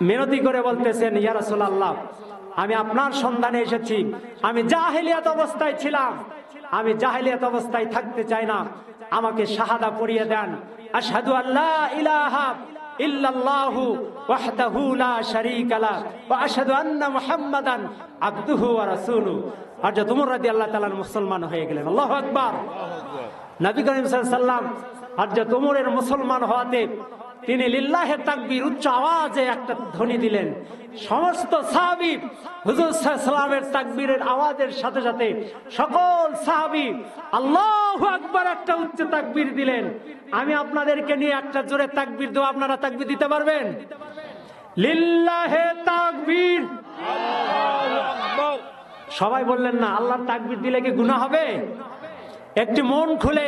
মিনতি করে বলতেছেন, ইয়া রাসূলুল্লাহ, আমি আপনার সন্ধানে এসেছি, আমি জাহেলিয়াত অবস্থায় ছিলাম, আমি জাহেলিয়াত অবস্থায় থাকতে চাই না, আমাকে শাহাদা পড়িয়ে দেন। আশহাদু আল্লা ইলাহা ইল্লাল্লাহু ওয়াহদাহু লা শারীকা লাহ ওয়া আশহাদু আন্না মুহাম্মাদান আবদুহু ওয়া রাসূলুহু। হযরত ওমর রাদিয়াল্লাহু তাআলা মুসলমান হয়ে গেলেন। আল্লাহু আকবার। নবী করিম সাল্লাল্লাহু আলাইহি ওয়াসাল্লাম হযরত ওমরের মুসলমান হওয়াতে তিনি লিল্লাহে তাকবীর উচ্চ আওয়াজে একটা ধ্বনি দিলেন। সমস্ত সাহাবী হুজুর সাল্লাল্লাহু আলাইহি ওয়াসাল্লামের তাকবীরের আওয়াজের সাথে সাথে সকল সাহাবী আল্লাহু আকবার একটা উচ্চ তাকবীর দিলেন। আমি আপনাদেরকে নিয়ে একটা জোরে তাকবীর দেব, আপনারা তাকবীর দিতে পারবেন? লিল্লাহে তাকবীর, আল্লাহু আকবার। সবাই বললেন না, আল্লাহর তাকবীর দিলে কি গুনাহ হবে? একটি মন খুলে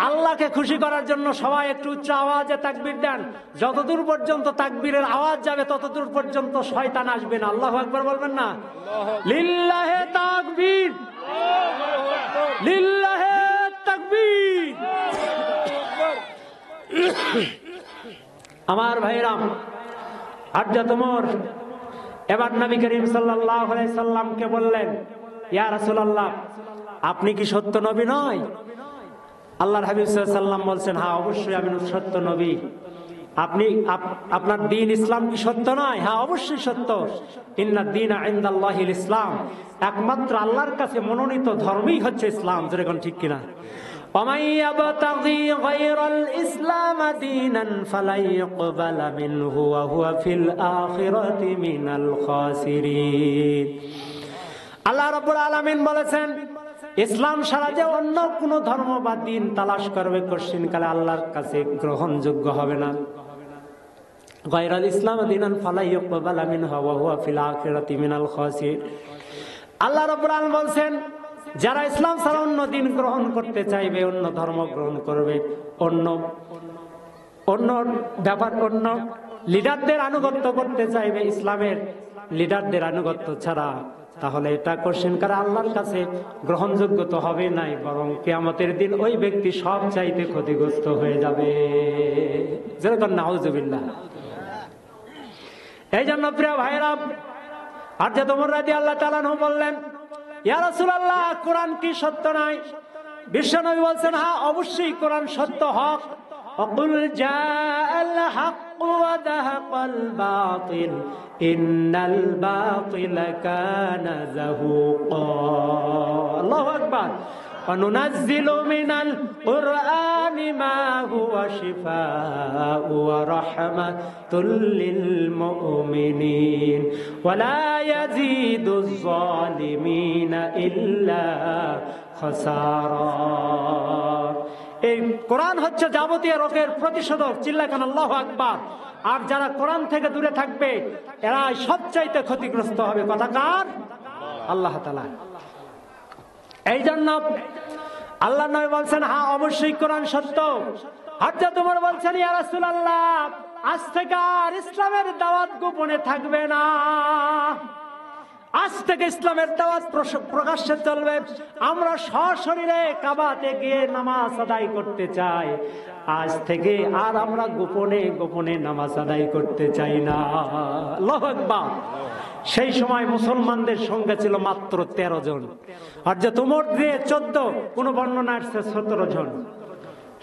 আল্লাহকে খুশি করার জন্য সবাই একটু উচ্চ আওয়াজে তাকবীর দেন। যতদূর পর্যন্ত তাকবীরের আওয়াজ যাবে ততদূর পর্যন্ত শয়তান আসবে না। আল্লাহু আকবার বলবেন না? লিল্লাহে তাকবীর, লিল্লাহে তাকবীর। আমার ভাইরাম, হযরত ওমর এবার নবী করিম সাল্লাল্লাহু আলাইহি সাল্লামকে বললেন, ইয়া রাসূলুল্লাহ, আপনি কি সত্য নবী নয়? আল্লাহর হাবিব সাল্লাল্লাহু আলাইহি সাল্লাম বলছেন, হ্যাঁ অবশ্যই আমি সত্য নবী। আপনি আপনার দ্বীন ইসলাম কি সত্য নয়? হ্যাঁ অবশ্যই সত্য। ইন্নাদ দীনা ইনদাল্লাহিল ইসলাম, একমাত্র আল্লাহর কাছে মনোনীত ধর্মই হচ্ছে ইসলাম। যেরকম ঠিক কিনা? ومن يبتغي غير الإسلام دينا فلن يقبل منه وهو في الآخرة من الخاسرين। আল্লাহ রাব্বুল আলামিন বলেছেন, ইসলাম ছাড়া যে অন্য কোন ধর্ম বা দিন তালাশ করবে কঠিন কালে আল্লাহর কাছে গ্রহণযোগ্য হবে না। গায়রাল ইসলাম দীনান ফালা ইউকবাল মিনহু ওয়া হুয়া ফিল আখিরাতি মিনাল খাসিরিন। আল্লাহ রাব্বুল আলামিন বলেন, যারা ইসলাম ছাড়া অন্য দিন গ্রহণ করতে চাইবে, অন্য ধর্ম গ্রহণ করবে, অন্য ব্যাপার, অন্য লিডারদের আনুগত্য করতে চাইবে ইসলামের লিডারদের আনুগত্য ছাড়া, তাহলে এটা কোশ্চেন করে আল্লাহর কাছে গ্রহণযোগ্য তো হবে নাই, বরং কিয়ামতের দিন ওই ব্যক্তি সব চাইতে ক্ষতিগ্রস্ত হয়ে যাবে। যেরকম নাউজুবিল্লাহ। এই জন্য প্রিয় ভাইরা, হযরত ওমর রাদিয়াল্লাহু তাআলা আনহু বললেন, ইয়া রাসূলুল্লাহ, কোরআন কি সত্য নয়? বিশ্বনবী বলছেন, হ্যাঁ অবশ্যই কোরআন সত্য, হক। وقل جاء الحق وزهق الباطل إن الباطل كان زهوقا। الله أكبر। وننزل من القرآن ما هو شفاء ورحمة للمؤمنين ولا يزيد الظالمين إلا خسارا। এই কোরআন হচ্ছে যাবতীয় রোগের প্রতিষেধক। চিল্লাকান আল্লাহু আকবার। আর যারা কোরআন থেকে দূরে থাকবে এরা সবচাইতে ক্ষতিগ্রস্ত হবে। কথা কার? আল্লাহ তাআলা। এই জন্য আল্লাহ নবী বলছেন, হ্যাঁ অবশ্যই কোরআন সত্য। হযরত ওমর বলছেন, ইয়া রাসূলুল্লাহ, আজ থেকে আর ইসলামের দাওয়াত গোপনে থাকবে না। আজ থেকে ইসলামের দাওয়াত প্রকাশ্যে চলবে। আমরা সশরীরে কাবাতে গিয়ে নামাজ আদায় করতে চাই। আজ থেকে আর আমরা গোপনে গোপনে নামাজ আদায় করতে চাই না। আল্লাহু আকবার। সেই সময় মুসলমানদের সংখ্যা ছিল মাত্র 13 জন। হযরত ওমর দিয়ে 14, কোন বর্ণনা আসছে 17 জন।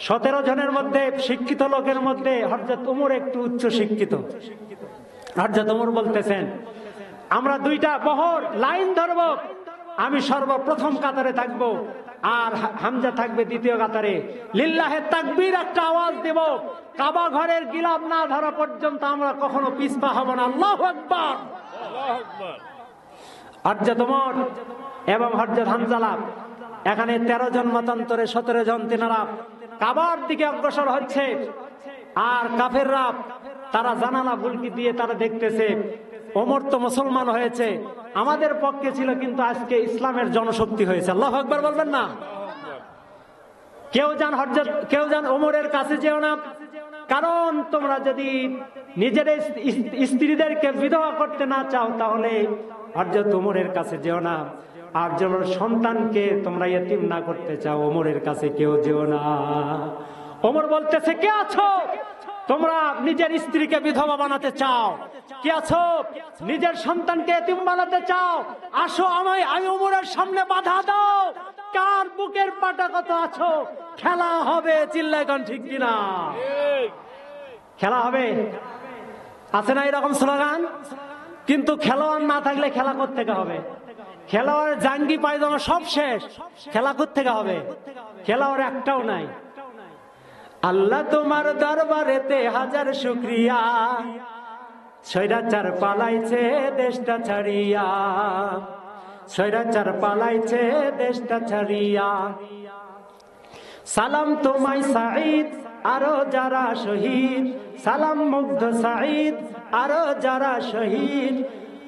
17 জনের মধ্যে শিক্ষিত লোকের মধ্যে হযরত ওমর একটু উচ্চ শিক্ষিত। হযরত ওমর বলতেছেন, আমরা দুইটা বহর লাইন ধরব, আমি সর্বপ্রথম কাতারে থাকবো আর হামজা থাকবে দ্বিতীয় কাতারে। লিল্লাহে তাকবীর একটা আওয়াজ দেব, কাবা ঘরের গিলাফ না ধরা পর্যন্ত আমরা কখনো পিছপা হব না। আল্লাহু আকবার, আল্লাহু আকবার। হযরত ওমর এবং হযরত হামজালা এখানে 13 জন মতান্তরে 17 জন তিনারা কাবার দিকে অগ্রসর হচ্ছে, আর কাফেররা তারা জানালা ফুলকি দিয়ে তারা দেখতেছে ওমর তো মুসলমান হয়েছে, আমাদের পক্ষে ছিল কিন্তু আজকে ইসলামের জনশক্তি হয়েছে। আল্লাহু আকবার বলবেন না? কেউ যান ওমরের কাছে যেও না, কারণ তোমরা যদি নিজের স্ত্রীদেরকে বিধবা করতে না চাও তাহলে হযরত ওমরের কাছে যেও না, আর যেন সন্তানকে তোমরা ইতিম না করতে চাও ওমরের কাছে কেউ যেও না। ওমর বলতেছে, কে আছো তোমরা নিজের স্ত্রীকে বিধবা বানাতে চাও? কে আছো নিজের সন্তানকে এতিম বানাতে চাও? আসো আমি ওমরের সামনে বাধা দাও। কার বুকের পাটা কত আছো? খেলা হবে, চিল্লায় কোন ঠিক কিনা? খেলা হবে, আছে না এরকম স্লোগান? কিন্তু খেলোয়াড় না থাকলে খেলা কোত্থেকে হবে? খেলোয়াড় জাঙ্গি পায়জামা সব শেষ, খেলা কোত্থেকে হবে? খেলোয়াড় একটাও নাই। আল্লাহ তোমার দরবারেতে হাজার শুকরিয়া, স্বৈরাচার পালাইছে দেশটা ছাড়িয়া, স্বৈরাচার পালাইছে দেশটা ছাড়িয়া। সালাম তোমায় সাঈদ আরো যারা শহীদ, সালাম মুগ্ধ সাঈদ আরো যারা শহীদ,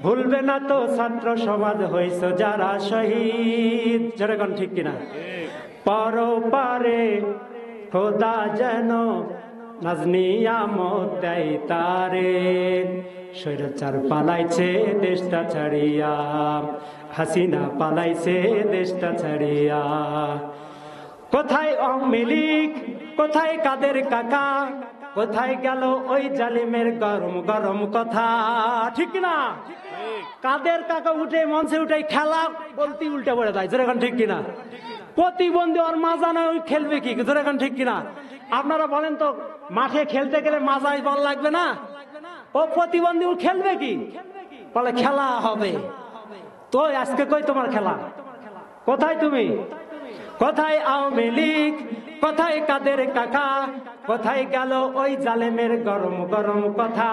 ভুলবে না তো ছাত্র সমাজ হইছো যারা শহীদ। যেরকম ঠিক কিনা? পরপারে খোদা যেন নাজনিয়ামত দেয় তারে, স্বৈরাচার পালাইছে দেশটা ছাড়িয়া, হাসিনা পালাইছে দেশটা ছাড়িয়া। কোথায় আওয়ামী লীগ, কোথায় কাদের কাকা, কোথায় গেল ওই জালিমের গরম গরম কথা? ঠিক না? কাদের কাকা উঠে মঞ্চে উঠে খেলা বলতে উল্টে পড়ে যায়। যেরকম ঠিক কিনা? প্রতিবন্ধী ওর মাজা না, ওই খেলবে কি? যেরকম ঠিক কিনা? আপনারা বলেন তো, মাঠে খেলতে গেলে মাজায় বল লাগবে না? ও প্রতিবন্ধী ও খেলবে কি? বলে খেলা হবে। তো আজকে কই তোমার খেলা? কোথায় তুমি? কোথায় আওয়ামী লীগ, কোথায় কাদের কাকা, কোথায় গেল ওই জালেমের গরম গরম কথা?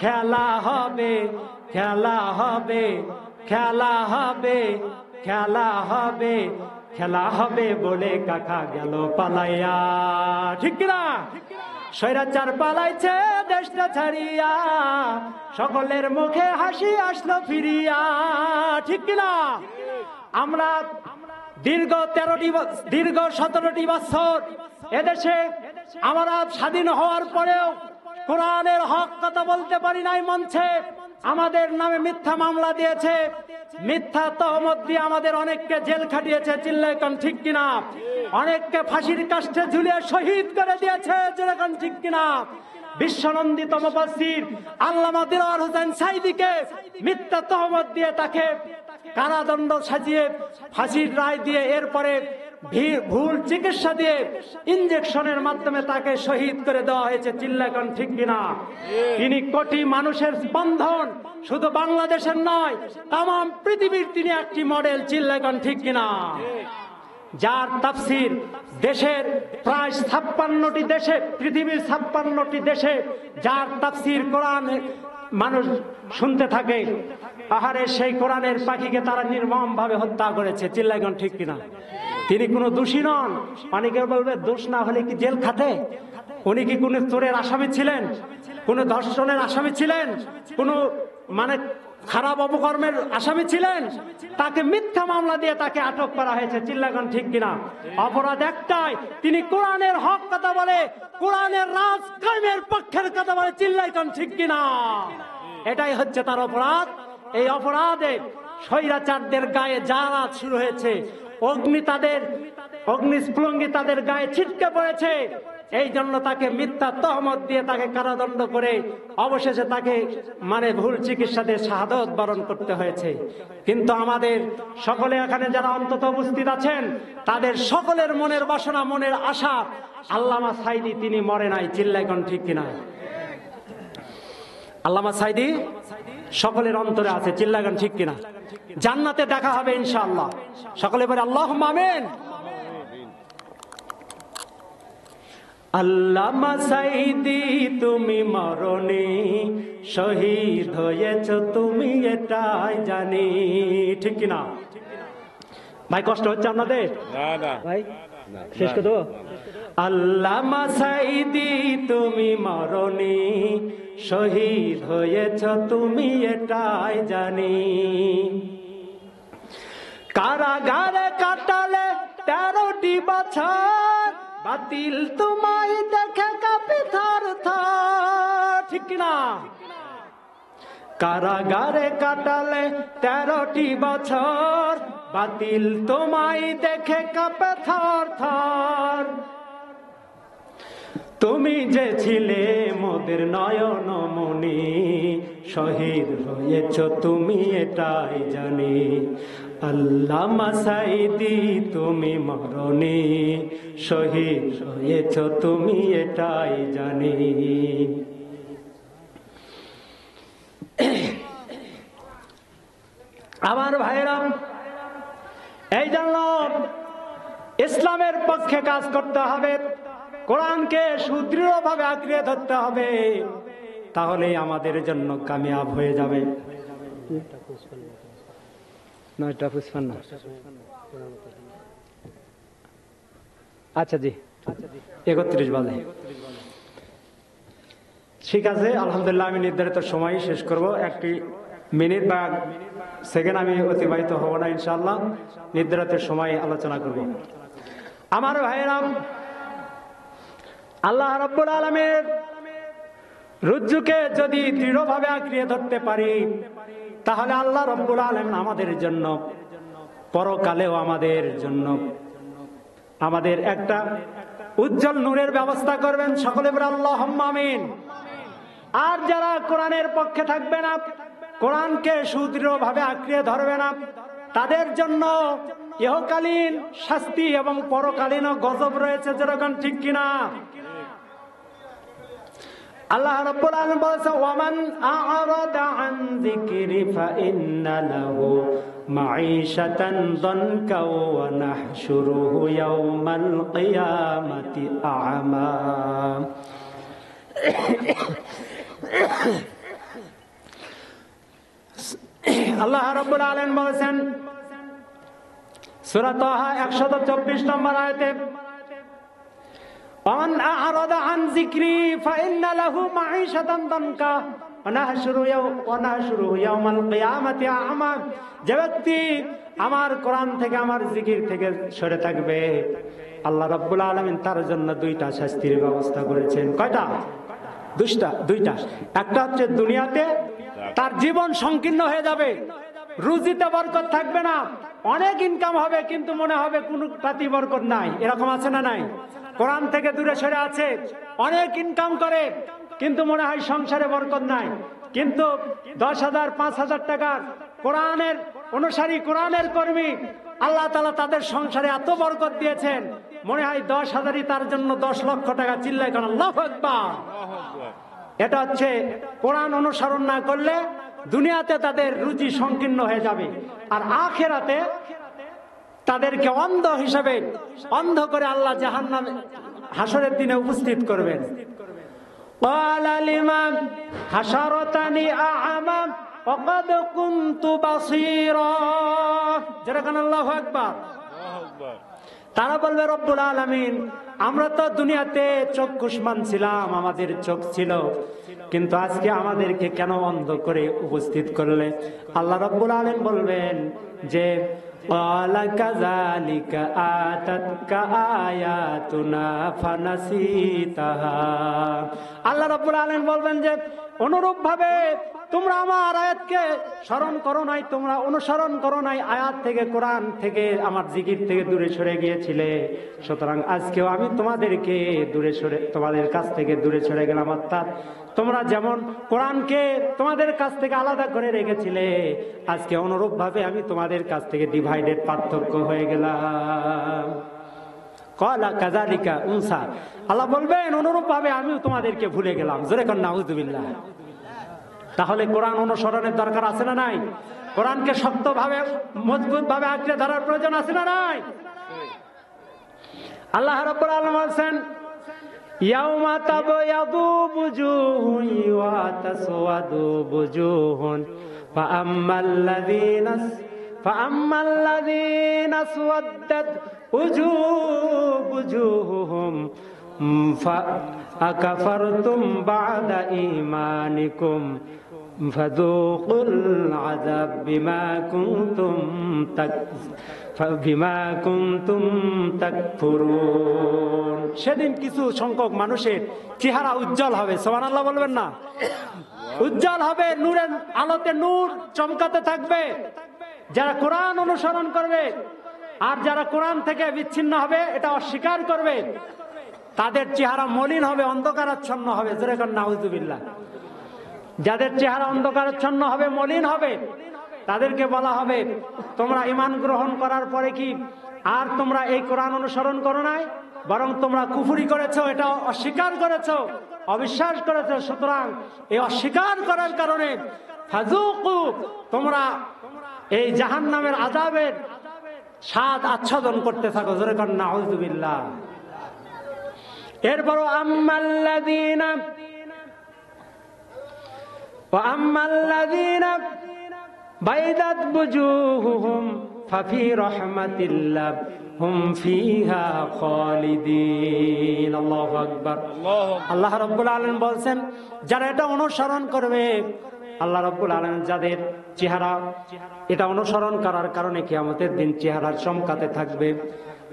খেলা হবে, খেলা হবে, খেলা হবে, খেলা হবে, খেলা হবে বলে কাকা গেল পালাইয়া। ঠিক না? স্বৈরাচার পালাইছে দেশটা ছাড়িয়া, সকলের মুখে হাসি আসলো ফিরিয়া। ঠিক কিনা? আমরা দীর্ঘ 17টি বছর এদেশে আমরা স্বাধীন হওয়ার পরেও কোরআনের হক কথা বলতে পারি নাই। মঞ্চে আমাদের নামে মিথ্যা মামলা দিয়েছে, মিথ্যা তহমত দিয়ে আমাদের অনেককে জেল খাটিয়েছে। চিল্লায় কোন ঠিক কিনা? অনেককে ফাঁসির কাষ্ঠে ঝুলিয়ে শহীদ করে দিয়েছে। যেরকম ঠিক কিনা? বিশ্বনন্দিত মুফাসসির আল্লামা দিলওয়ার হোসেন সাঈদীকে মিথ্যা তহমত দিয়ে তাকে কারাদণ্ড সাজিয়ে ফাঁসির রায় দিয়ে এরপরে ভুল চিকিৎসা দিয়ে ইনজেকশনের মাধ্যমে তাকে শহীদ করে দেওয়া হয়েছে। চিল্লাকন ঠিক কিনা? তিনি কোটি মানুষের স্পন্দন, শুধু বাংলাদেশের নয় তামাম পৃথিবীর তিনি একটি মডেল। চিল্লাকন ঠিক কিনা? যার তাফসির দেশের প্রায় 56টি দেশে, পৃথিবীর 56টি দেশে যার তাফসির কোরআন মানুষ শুনতে থাকে। আহারে, সেই কোরআনের পাখিকে তারা নির্মম ভাবে হত্যা করেছে। চিল্লাইগণ ঠিক কিনা? তিনি কোনো দোষী নন। অনেকে বলবে দোষ না হলে কি জেল খাটে? উনি কি কোনো চোরের আসামি ছিলেন? কোনো ধর্ষণের আসামি ছিলেন? কোনো খারাপ অপকর্মের আসামি ছিলেন? তাকে মিথ্যা মামলা দিয়ে তাকে আটক করা হয়েছে। চিল্লাগণ ঠিক কিনা? অপরাধ একটাই, তিনি কোরআনের হক কথা বলে, কোরআনের রাজ কায়েমের পক্ষের কথা বলে। চিল্লাগণ ঠিক কিনা? এটাই হচ্ছে তার অপরাধ। এই অপরাধে স্বৈরাচারদের গায়ে যারা শুরু হয়েছে, অগ্নিস্ফুলঙ্গি তাদের গায়ে ছিটকে পড়েছে। এই জন্য তাকে মিথ্যা তহমত দিয়ে তাকে কারাদণ্ড করে অবশেষে তাকে ভুল চিকিৎসা দিয়ে শাহাদত বরণ করতে হয়েছে। কিন্তু আমাদের সকলে এখানে যারা অন্তত উপস্থিত আছেন, তাদের সকলের মনের বাসনা, মনের আশা, আল্লামা সাঈদী তিনি মরে নাই। চিল্লাইগণ ঠিক কিনা? আল্লামা সাইদি সকলের অন্তরে আছে, চিল্লাগান ঠিক কিনা? জান্নাতে দেখা হবে ইনশাআল্লাহ। সকলে বলে আল্লাহুম্মা আমিন। আল্লামা সাইদি তুমি মরণি, শহীদ হয়েছ তুমি এটাই জানি, ঠিক কিনা ভাই? কষ্ট হচ্ছে আপনাদের? না না ভাই শেষ করে দেবো। আল্লামা সাইদি তুমি মরণি, শহীদ হয়েছ তুমি এটাই জানি। কারাগারে কাটালে 13টি বছর, বাতিল তোমায় দেখে কাঁপে থর থর, ঠিক কিনা? কারাগারে কাটালে 13টি বছর, বাতিল তোমায় দেখে কাঁপে থর থর। তুমি যে ছিলে মোদের নয়ন মনি, শহীদ হয়েছ তুমি এটাই জানি। আল্লামা সাইদি তুমি মরণি, শহীদ হয়েছ তুমি এটাই জানি। আমার ভাইরা, এই জন্য ইসলামের পক্ষে কাজ করতে হবে, কোরআনকে সুদৃঢ়ভাবে আঁকড়ে ধরতে হবে, তাহলেই আমাদের জন্য কামিয়াব হয়ে যাবে। 9:55 আচ্ছা জি 31 বাজে, ঠিক আছে আলহামদুলিল্লাহ। আমি নির্ধারিত সময় শেষ করব, 1 মিনিট বা সেকেন্ড আমি অতিবাহিত হব না ইনশাআল্লাহ। নির্ধারিত সময় আলোচনা করব। আমার ভাইয়েরা, আল্লাহ রাব্বুল আলামিনের রজ্জুকে যদি দৃঢ়ভাবে আঁকড়িয়ে ধরতে পারি, তাহলে আল্লাহ রাব্বুল আলামিন আমাদের জন্য পরকালেও আমাদের জন্য আমাদের একটা উজ্জ্বল নূরের ব্যবস্থা করবেন। সকলে বলে আল্লাহুম্মা আমিন। আর যারা কোরআনের পক্ষে থাকবে না, কোরআনকে সুদৃঢ়ভাবে আঁকড়িয়ে ধরবে না, তাদের জন্য ইহকালীন শাস্তি এবং পরকালীন গজব রয়েছে, যেরকম ঠিক কিনা? আল্লাহ রাব্বুল আলামিন বলেছেন, ওয়ামান আ'রাদা আন যিকরি ফাইন্না লাহু মাঈশাতান দানকা ওয়া নাহশুরুহু ইয়াওমাল কিয়ামাতি আ'মা। আল্লাহ রাব্বুল আলামিন বলেছেন সূরা তাহা 124 নম্বর আয়াতে, ওয়ামান আ'রাদা আন যিকরি ফাইন্না লাহু মাঈশাতান দানকা ওয়া নাহশুরুহু ইয়াওমাল কিয়ামাতি আ'মা। যে ব্যক্তি আমার কোরআন থেকে, আমার জিকির থেকে সরে থাকবে, আল্লাহ রাব্বুল আলামিন তার জন্য 2টা শাস্তির ব্যবস্থা করেছেন। কয়টা? 2টা। একটা হচ্ছে দুনিয়াতে তার জীবন সংকীর্ণ হয়ে যাবে, রুজিতে বরকত থাকবে না, অনেক ইনকাম হবে কিন্তু মনে হবে কোনো পাতি বরকত নাই। এরকম আছে না নাই? কোরআন থেকে দূরে সরে আছে, অনেক ইনকাম করে কিন্তু মনে হয় সংসারে বরকত নাই। কিন্তু 10,000 5,000 টাকার কোরআনের অনুসারী, কোরআনের কর্মী, আল্লাহ তাআলা তাদের সংসারে এত বরকত দিয়েছেন, মনে হয় 10,000ই তার জন্য 10 লক্ষ টাকা। চিল্লায় কারণ আল্লাহু আকবার। এটা হচ্ছে কোরআন অনুসরণ না করলে দুনিয়াতে তাদের রুজি সংকীর্ণ হয়ে যাবে, আর আখিরাতে তাদেরকে অন্ধ হিসাবে অন্ধ করে আল্লাহ জাহান্নামে হাসরের দিনে উপস্থিত করবেন। ক্বালা লিমান হাশারাতানি আ'মা ওয়া ক্বাদ কুনতু বাসীরা। যেরকম আল্লাহু আকবার। তারা বলবে, রব্বুল আলামিন, আমরা তো দুনিয়াতে চক্ষুষ্মান ছিলাম, আমাদের চোখ ছিল, কিন্তু আজকে আমাদেরকে কেন অন্ধ করে উপস্থিত করলে? আল্লাহ রব্বুল আলামিন বলবেন যে, ক্বালা কাযালিকা আতাতকা আয়াতুনা ফানাসিতাহা। আল্লাহ রব্বুল আলামিন বলবেন যে, অনুরূপ ভাবে তোমরা আমার আয়াতকে স্মরণ করো নাই, তোমরা অনুসরণ করো নাই, আয়াত থেকে, কোরআন থেকে, আমার জিকির থেকে দূরে সরে গিয়েছিলে। সুতরাং আজকেও আমি তোমাদের কাছ থেকে দূরে সরে গেলাম। অর্থাৎ তোমরা যেমন কোরআনকে তোমাদের কাছ থেকে আলাদা করে রেখেছিলে, আজকে অনুরূপ ভাবে আমি তোমাদের কাছ থেকে ডিভাইডেড, পার্থক্য হয়ে গেলাম। ক্বালা কাযালিকা উনসা। আল্লাহ বলবেন, অনুরূপ ভাবে আমিও তোমাদেরকে ভুলে গেলাম। জোরে কর নাউযুবিল্লাহ। তাহলে কোরআন অনুসরণের দরকার আছে না নাই? কোরআনকে শক্তভাবে মজবুতভাবে আঁকড়ে ধরার প্রয়োজন আছে না নাই? আল্লাহ রাব্বুল আলামিন বলেন ইয়াউমা তাবয়াদু বুজুহুন ওয়া তাসওয়াদু বুজুহুন ফাআম্মাল্লাযীনা আসওয়াদ্দাত বুজুহুহুম ফাআকাফারতুম বা'দা ঈমানিকুম ফাযূকুল আযাব বিমা কুনতুম তাকফুরুন। সেদিন কিছু সংখ্যক মানুষের চেহারা উজ্জ্বল হবে, সুবহানাল্লাহ বলবেন না? উজ্জ্বল হবে, নূরের আলোতে নূর চমকাতে থাকবে যারা কোরআন অনুসরণ করবে। আর যারা কোরআন থেকে বিচ্ছিন্ন হবে, এটা অস্বীকার করবে, তাদের চেহারা মলিন হবে, অন্ধকারাচ্ছন্ন হবে। জোরে কোন নাউজুবিল্লাহ। যাদের চেহারা অন্ধকারাচ্ছন্ন হবে, মলিন হবে, তাদেরকে বলা হবে তোমরা ঈমান গ্রহণ করার পরে কি আর তোমরা এই কোরআন অনুসরণ করো নাই, বরং তোমরা কুফরি করেছো, এটা অস্বীকার করেছো, অবিশ্বাস করেছো। সুতরাং এই অস্বীকার করার কারণে ফাযুকু, তোমরা এই জাহান্নামের আযাবের স্বাদ আচ্ছাদন করতে থাকো। জোরে কোন নাউজুবিল্লাহ। এরপর আম্মাল্লাযীনা বাইদাত বুজুহুহুম ফাফি রাহমাতিল্লাহ হুম ফিহা খালিদিন। আল্লাহু আকবার। আল্লাহ রাব্বুল আলামিন বলেন যারা এটা অনুসরণ করবে, আল্লাহ রাব্বুল আলামিন যাদের চেহারা এটা অনুসরণ করার কারণে কিয়ামতের দিন চেহারা চমকাতে থাকবে,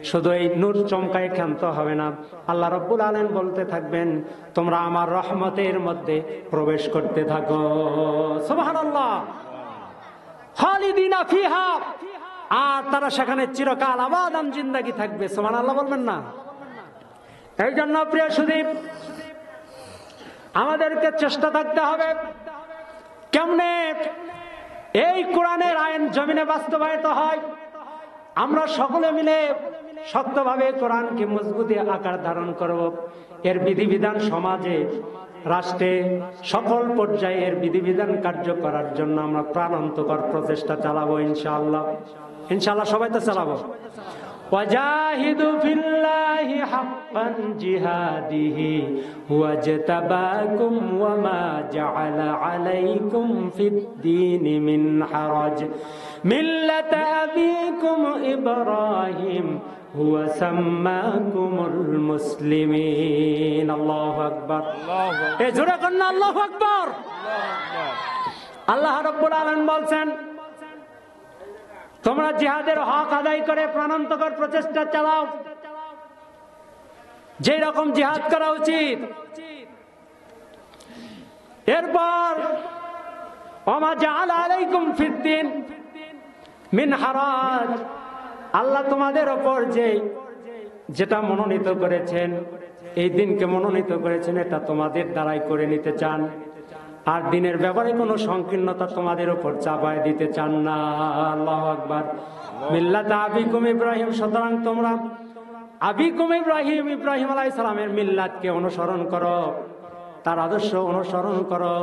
শুধু এই নূর চমকায় ক্ষান্ত হবে না, আল্লাহ রাব্বুল আলামিন বলতে থাকবেন তোমরা আমার রহমতের মধ্যে প্রবেশ করতে থাকো। সুবহানাল্লাহ। খালিদিনা ফিহা, আর তারা সেখানে চিরকাল আবাদান জিন্দেগি থাকবে। সুবহানাল্লাহ বলবেন না? এই জন্য প্রিয় সুদীপ, আমাদেরকে চেষ্টা থাকতে হবে কেমনে এই কোরআনের আইন জমিনে বাস্তবায়িত হয়। আমরা সকলে মিলে শক্তভাবে কোরআনকে মজবুতি আকার ধারণ করব। এর বিধিবিধান সমাজে, রাষ্ট্রে, সকল পর্যায়ে এর বিধিবিধান কার্য করার জন্য আমরা প্রাণান্তকর প্রচেষ্টা চালাবো ইনশাআল্লাহ। ইনশাআল্লাহ সবাই তো চালাবো। ওয়াজাহিদু ফিল্লাহি হাক্কান জিহাদিহি ওয়াজতাবাকুম ওয়ামা জাআলা আলাইকুম ফিদ-দীনি মিন হারাজ মিল্লাতা আবিকুম ইব্রাহিম হুয়া সাম্মাকুমুল মুসলিমিন। আল্লাহু আকবার। এই জোরে কোন আল্লাহু আকবার। আল্লাহ রাব্বুল আলামিন বলছেন তোমরা জিহাদের হক আদায় করে প্রাণান্তকর প্রচেষ্টা চালাও, যে রকম জিহাদ করা উচিত। এরপর ওমা জাআলা আলাইকুম ফিদ-দীন মিন হারাজ, আল্লাহ তোমাদের ওপর যেটা মনোনীত করেছেন, এই দিনকে মনোনীত করেছেন, এটা তোমাদের দ্বারাই করে নিতে চান। আর দিনের ব্যাপারে কোনো সংকীর্ণতা তোমাদের উপর চাপায় দিতে চান না। আল্লাহু আকবার। মিল্লাতা আবিকুম ইব্রাহিম, সুতরাং তোমরা আবিকুম ইব্রাহিম, ইব্রাহিম আলাইহিস সালামের মিল্লাতকে অনুসরণ করো, তার আদর্শ অনুসরণ করো,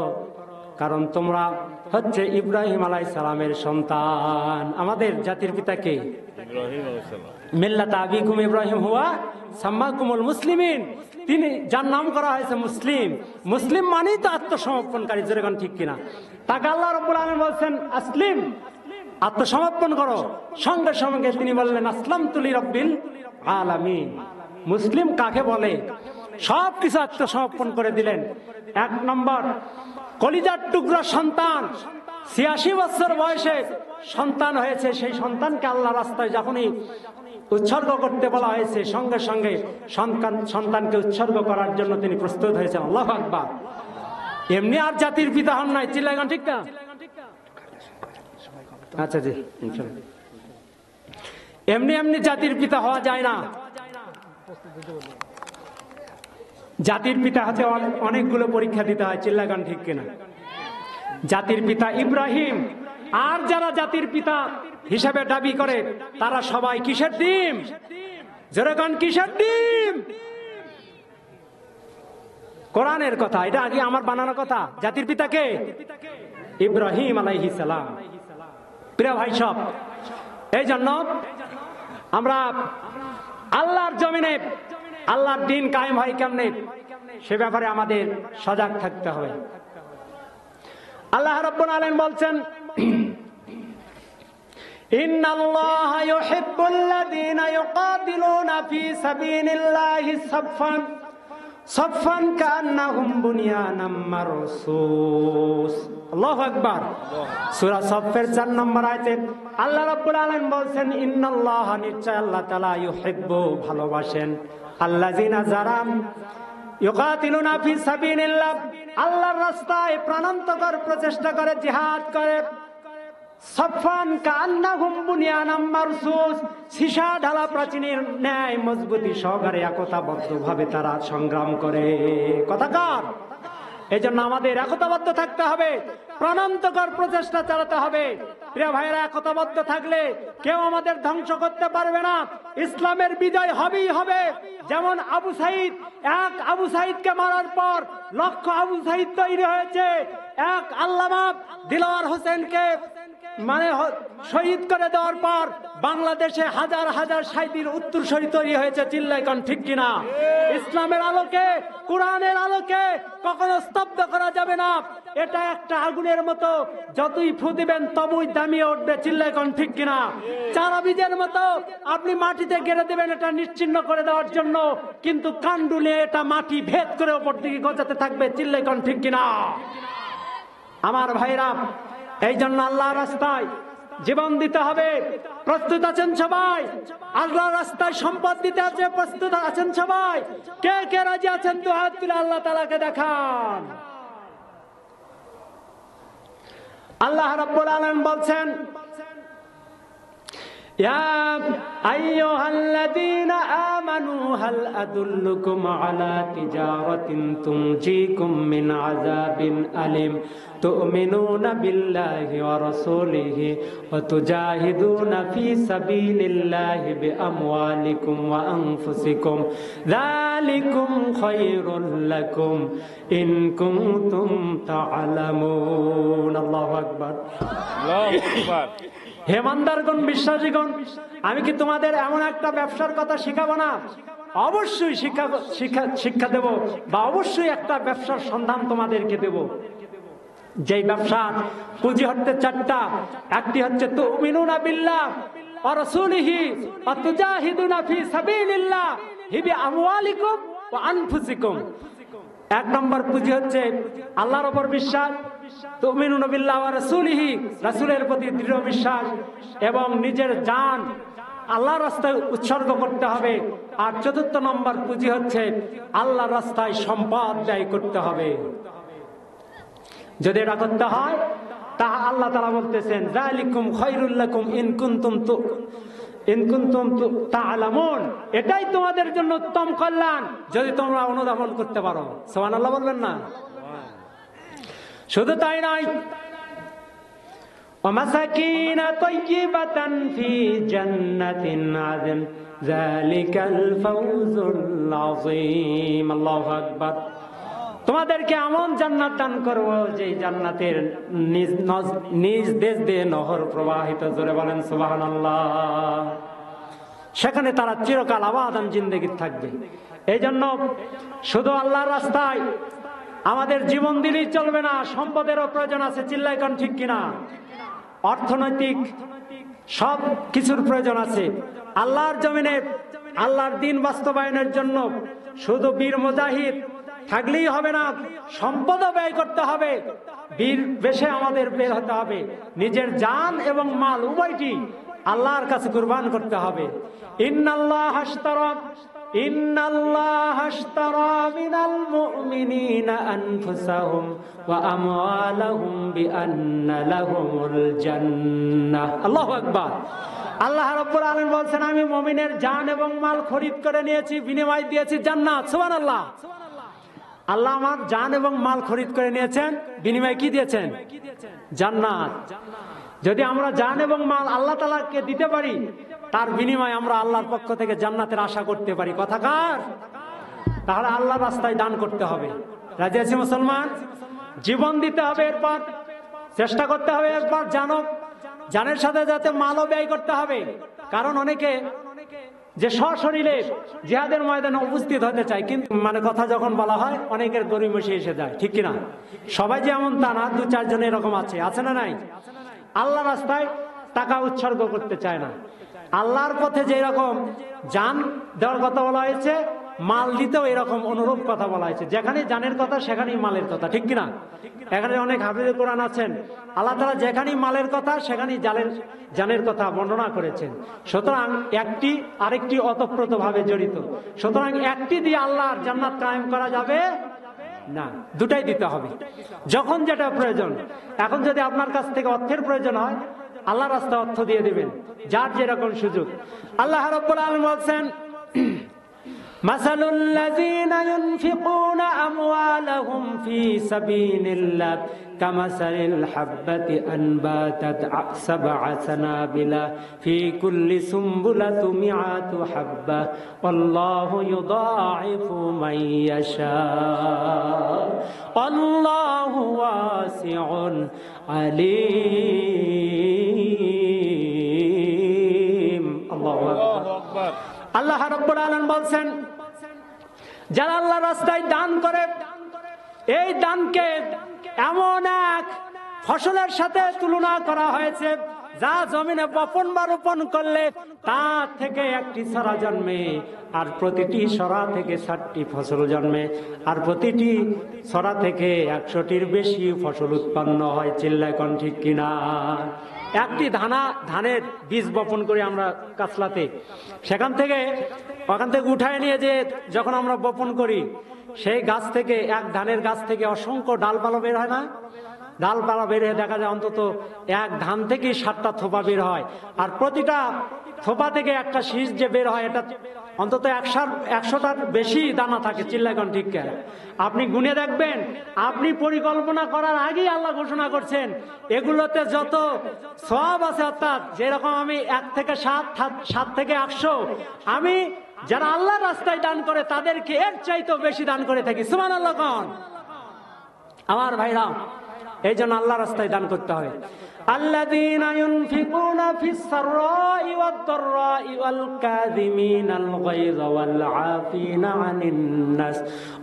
কারণ তোমরা হচ্ছে ইব্রাহিম আলাইহিস সালামের সন্তান। আমাদের জাতির পিতা কে? ইব্রাহিম আলাইহিস সালাম। মিল্লাতা আবিকুম ইব্রাহিম হুয়া সাম্মাকুমুল মুসলিমিন, তিনি যার নাম করা হয়েছে মুসলিম। মুসলিম মানেই তো আত্মসমর্পণকারী। যেরকম ঠিক কিনা? তাকে আল্লাহ রাব্বুল আলামিন বলছেন আসলিম, আত্মসমর্পণ করো। সঙ্গে সঙ্গে তিনি বললেন আসলামতু লিরাব্বিল আলামিন। মুসলিম কাকে বলে? সবকিছু আত্মসমর্পণ করে দিলেন। এক নম্বর, কলিজার টুকরা সন্তান, ৮৬ বছর বয়সে সন্তান হয়েছে, সেই সন্তানকে আল্লাহ রাস্তায় যখনই উৎসর্গ করতে বলা হয়েছে, সঙ্গে সঙ্গে সন্তানকে উৎসর্গ করার জন্য তিনি প্রস্তুত হয়েছেন। আল্লাহু আকবার। এমনি আর জাতির পিতা হন নাই। চিল্লাগান ঠিক না? আচ্ছা জি, এমনি এমনি জাতির পিতা হওয়া যায় না। জাতির পিতা হাতে অনেকগুলো পরীক্ষা দিতে হয়। চিল্লাগান ঠিক কিনা? জাতির পিতা ইব্রাহিম, আর যারা জাতির পিতা হিসাবে দাবি করে তারা সবাই কিসের ডিম? যেরকম কিসের ডিম? কোরআনের কথা, এটা আগে আমার বানানো কথা। জাতির পিতা কে? ইব্রাহিম আলাইহিস সালাম। প্রিয় ভাই সব, এই জন্য আমরা আল্লাহর জমিনে আল্লাহর দ্বীন কায়েম হয় কেমনে সে ব্যাপারে আমাদের সজাগ থাকতে হবে। আল্লাহ রাব্বুল আলামিন বলছেন, ইন্নাল্লাহা ইউহিব্বুল্লাযীনা ইউকাতিলুনা ফী সাবিলিল্লাহি সাফফান কান্নাহুম বুনিয়ানাম মারসুস। আল্লাহু আকবার। সূরা সাফফের 4 নম্বর আয়াতে আল্লাহ রাব্বুল আলামিন বলছেন, ইন্নাল্লাহা, নিশ্চয় আল্লাহ তাআলা, ইউহিব্বু, ভালোবাসেন, আল্লাযীনা, যারা, ইউকাতিলুনা ফী সাবিলিল্লাহ, আল্লাহর রাস্তায় প্রাণান্তকর প্রচেষ্টা করে, জিহাদ করে, সাফফান কান্নাহুম বুনিয়ানাম মারসুস, সীসা ঢালা প্রাচীরের ন্যায় মজবুতি সহকারে একতাবদ্ধভাবে তারা সংগ্রাম করে। কথাকার। এই জন্য আমাদের একতাবদ্ধ থাকতে হবে, প্রাণান্তকর প্রচেষ্টা চালাতে হবে। প্রিয় ভাইয়েরা, একতাবদ্ধ থাকলে কেউ আমাদের ধ্বংস করতে পারবে না, ইসলামের বিজয় হবেই হবে। যেমন এক আবু সাইদকে মারার পর লক্ষ আবু সাইদ তৈরি হয়েছে, এক আল্লামা দিলওয়ার হোসেনকে শহীদ করে দেওয়ার পর বাংলাদেশে হাজার হাজার সাইদির উত্তরসূরি তৈরি হয়েছে। চিল্লাই কোন ঠিক কিনা? ইসলামের আলোকে, কোরআনের আলোকে কখনো স্তব্ধ করা যাবে না। এটা একটা আগুনের মতো, যতই ফু দিবেন তবুই দামিয়ে উঠবে। চিল্লাই কোন ঠিক কিনা? চারা বীজের মতো আপনি মাটিতে গেড়ে দেবেন এটা নিশ্চিহ্ন করে দেওয়ার জন্য, কিন্তু কাণ্ডুলে এটা মাটি ভেদ করে ওপর দিকে গজাতে থাকবে। চিল্লাই কোন ঠিক কিনা? আমার ভাইরা, এই জন্য আল্লাহর রাস্তায় জীবন দিতে হবে। প্রস্তুত আছেন সবাই? আল্লাহর রাস্তায় সম্পদ দিতে আছে, প্রস্তুত আছেন সবাই? কে কে রাজি আছেন? দু হাত তুলে আল্লাহ তাআলাকে দেখান। আল্লাহ রাব্বুল আলামিন বলছেন, ইয়া আইয়ুহাল্লাযীনা আমানু হাল আদুল্লুকুম আলা তিজারাতিন তুনজিকুম মিন আযাবিন আলিম তু'মিনুনা বিল্লাহি ওয়া রাসূলিহি ওয়া তুজাহিদুনা ফী সাবিলিল্লাহি বিআমওয়ালিকুম ওয়া আনফুসিকুম যালিকুম খায়রুল লাকুম ইন কুনতুম তা'লামুন। আল্লাহু আকবার। আল্লাহু আকবার। হে ইমানদারগণ, বিশ্বাসীগণ, আমি কি তোমাদের এমন একটা ব্যবসার কথা শিখাবো না? অবশ্যই শিক্ষা দেব, বা অবশ্যই একটা ব্যবসার সন্ধান তোমাদেরকে দেব। যেই ব্যবসার পুঁজি হচ্ছে 4টা। একটি হচ্ছে তুমিনুনা বিল্লাহ ওয়া রাসূলিহি ওয়া তুজাহিদুনা ফী সাবিলিল্লাহি বিআমওয়ালিকুম ওয়া আনফুসিকুম। 1 নম্বর পুঁজি হচ্ছে আল্লাহর উপর বিশ্বাস, তুমিনুনা বিল্লাহ ওয়া রাসূলিহি, রাসূলের প্রতি দৃঢ় বিশ্বাস, এবং নিজের জান আল্লাহর রাস্তায় উৎসর্গ করতে হবে। আর 4র্থ নম্বর পুঁজি হচ্ছে আল্লাহর রাস্তায় সম্পদ ব্যয় করতে হবে। যদি এটা করতে হয়, তা আল্লাহ তাআলা বলতেছেন, যালিকুম খায়রুল লাকুম ইন কুনতুম তা'লামুন, এটাই তোমাদের জন্য উত্তম কল্যাণ যদি তোমরা অনুধাবন করতে পারো। সুবহানাল্লাহ বলবেন না? শুধু তাই নয়, ومساكين طيبة في جنة عدن ذلك الفوز العظيم। الله أكبر। তোমাদেরকে এমন জান্নাত দান করব যে জান্নাতের নিজ দেশ দিয়ে নহর প্রবাহিত। জোরে বলেন সুবহানাল্লাহ। সেখানে তারা চিরকাল আবাদান জিন্দেগি থাকবে। এই জন্য শুধু আল্লাহর রাস্তায় আমাদের জীবন দিলেই চলবে না, সম্পদেরও প্রয়োজন আছে। চিল্লাই কোন ঠিক কিনা? অর্থনৈতিক সব কিছুর প্রয়োজন আছে। আল্লাহর জমিনে আল্লাহর দ্বীন বাস্তবায়নের জন্য শুধু বীর মুজাহিদ থাকলেই হবে না, সম্পদও ব্যয় করতে হবে। বীর বেশে আমাদের বের হতে হবে, নিজের জান এবং মাল উভয়টি আল্লাহর কাছে কুরবান করতে হবে। ইন্নাল্লাহ আশতারা মিনাল মুমিনিনা আনফুসাহুম ওয়া আমওয়ালাহুম বিআন্না লাহুমুল জান্নাহ। আল্লাহু আকবার। আল্লাহ রাব্বুল আলামিন বলেন, আমি মুমিনের জান এবং মাল খরিদ করে নিয়েছি, বিনিময় দিয়েছি জান্নাত। সুবহানাল্লাহ। আল্লাহ আমার জান এবং মাল খরিদ করে নিয়েছেন, বিনিময়ে কি দিয়েছেন? জান্নাত। যদি আমরা জান এবং মাল আল্লাহ তাআলাকে দিতে পারি, তার বিনিময়ে আমরা আল্লাহর পক্ষ থেকে জান্নাতের আশা করতে পারি। কথাকার? তাহলে আল্লাহর রাস্তায় দান করতে হবে। রাজি আছি মুসলমান? জীবন দিতে হবে। এরপর চেষ্টা করতে হবে একবার জানের সাথে যাতে মালও ব্যয় করতে হবে। কারণ অনেকে যে সশরীরে জিহাদের ময়দানে উপস্থিত হতে চায়, কিন্তু মানে কথা যখন বলা হয় অনেকের গরিমসি এসে যায়, ঠিক কিনা? সবাই যে এমন তা না, 2-4 জন এরকম আছে না নাই? আল্লাহ রাস্তায় টাকা উৎসর্গ করতে চায় না। আল্লাহর পথে যে রকম জান দেওয়ার কথা বলা হয়েছে, মাল দিতেও এরকম অনুরূপ কথা বলা হয়েছে। যেখানে জানের কথা সেখানেই মালের কথা, ঠিক কিনা? এখানে অনেক হাফিজে কোরআন আছেন, আল্লাহ তাআলা যেখানেই মালের কথা সেখানেই জানের কথা বর্ণনা করেছেন। সুতরাং একটি আরেকটি ওতপ্রোতভাবে জড়িত। সুতরাং একটি দিয়ে আল্লাহর জান্নাত কায়েম করা যাবে না, দুটাই দিতে হবে যখন যেটা প্রয়োজন। এখন যদি আপনার কাছ থেকে অর্থের প্রয়োজন হয়, আল্লাহর রাস্তায় অর্থ দিয়ে দিবেন, যার যেরকম সুযোগ। আল্লাহ রাব্বুল আলামিন বলছেন, মাসালুল লাযিনা ইউনফিকুনা আমওয়ালাহুম ফি সাবিলিল্লাহ কামাসালিল হাববাতি আনবাতাত সাবআ সানাবিলা ফি কুল্লি সুমবুলাতিন মিআতু হাব্বা ওয়াল্লাহু ইউদাঈফু মান ইয়াশা আল্লাহু ওয়াসিউন আলীম। আল্লাহু আকবার। আল্লাহ রাব্বুল আলামিন বলছেন, যারা আল্লাহর রাস্তায় দান করে, এই দানকে এমন এক ফসলের সাথে তুলনা করা হয়েছে যা জমিনে বপন বা রোপণ করলে তা থেকে একটি সরা জন্মে, আর প্রতিটি সরা থেকে 60টি ফসল জন্মে, আর প্রতিটি সরা থেকে 100টির বেশি ফসল উৎপন্ন হয়। চিল্লায় কোন ঠিক কিনা? একটি ধানের বীজ বপন করি আমরা কাছলাতে, ওখান থেকে উঠায় নিয়ে যে যখন আমরা বপন করি, সেই গাছ থেকে, এক ধানের গাছ থেকে অসংখ্য ডালপালা বের হয় না? ডালপালা বের হয়ে দেখা যায় অন্তত এক ধান থেকে 7টা থোপা বের হয়, আর প্রতিটা থোপা থেকে একটা শীষ যে বের হয়, এটা অন্তত 100টার বেশি দানা থাকে। চিল্লাইকন ঠিক কে? আপনি গুনে দেখবেন, আপনি পরিকল্পনা করার আগেই আল্লাহ ঘোষণা করছেন এগুলোতে যত সওয়াব আছে, অর্থাৎ যেরকম আমি 1 থেকে 7 থেকে 100 আমি যারা আল্লাহর রাস্তায় দান করে তাদেরকে এর চাইতেও বেশি দান করে থাকি। সুবহানাল্লাহ কোন? আমার ভাইরা, এই জন্য আল্লাহ রাস্তায় দান করতে হবে। আল্লাযীনা ইউনফিকুনা ফিস সাররাই ওয়াদ দাররাই ওয়াল কাযিমিনাল গায়যা ওয়াল আফিনা আনিন নাস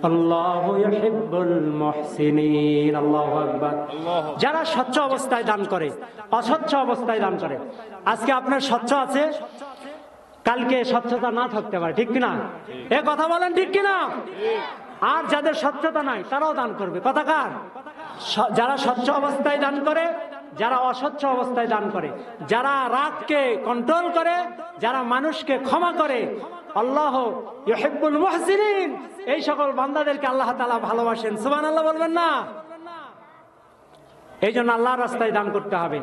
আল্লাহু ইউহিব্বুল মুহসিনিন। আল্লাহু আকবার। যারা স্বচ্ছ অবস্থায় দান করে, অস্বচ্ছ অবস্থায় দান করে। আজকে আপনার স্বচ্ছ আছে, কালকে স্বচ্ছতা না থাকতে পারে, ঠিক কিনা? এ কথা বলেন, ঠিক কিনা? আর যাদের স্বচ্ছতা নাই তারাও দান করবে। কথা কার? যারা স্বচ্ছ অবস্থায় দান করে, যারা অস্বচ্ছ অবস্থায় দান করে, যারা রাগকে কন্ট্রোল করে, যারা মানুষকে ক্ষমা করে, আল্লাহ ইউহিব্বুল মুহসিনিন, এই সকল বান্দাদেরকে আল্লাহ তাআলা ভালোবাসেন। সুবহানাল্লাহ বলবেন না? এই জন্য আল্লাহর রাস্তায় দান করতে হবে।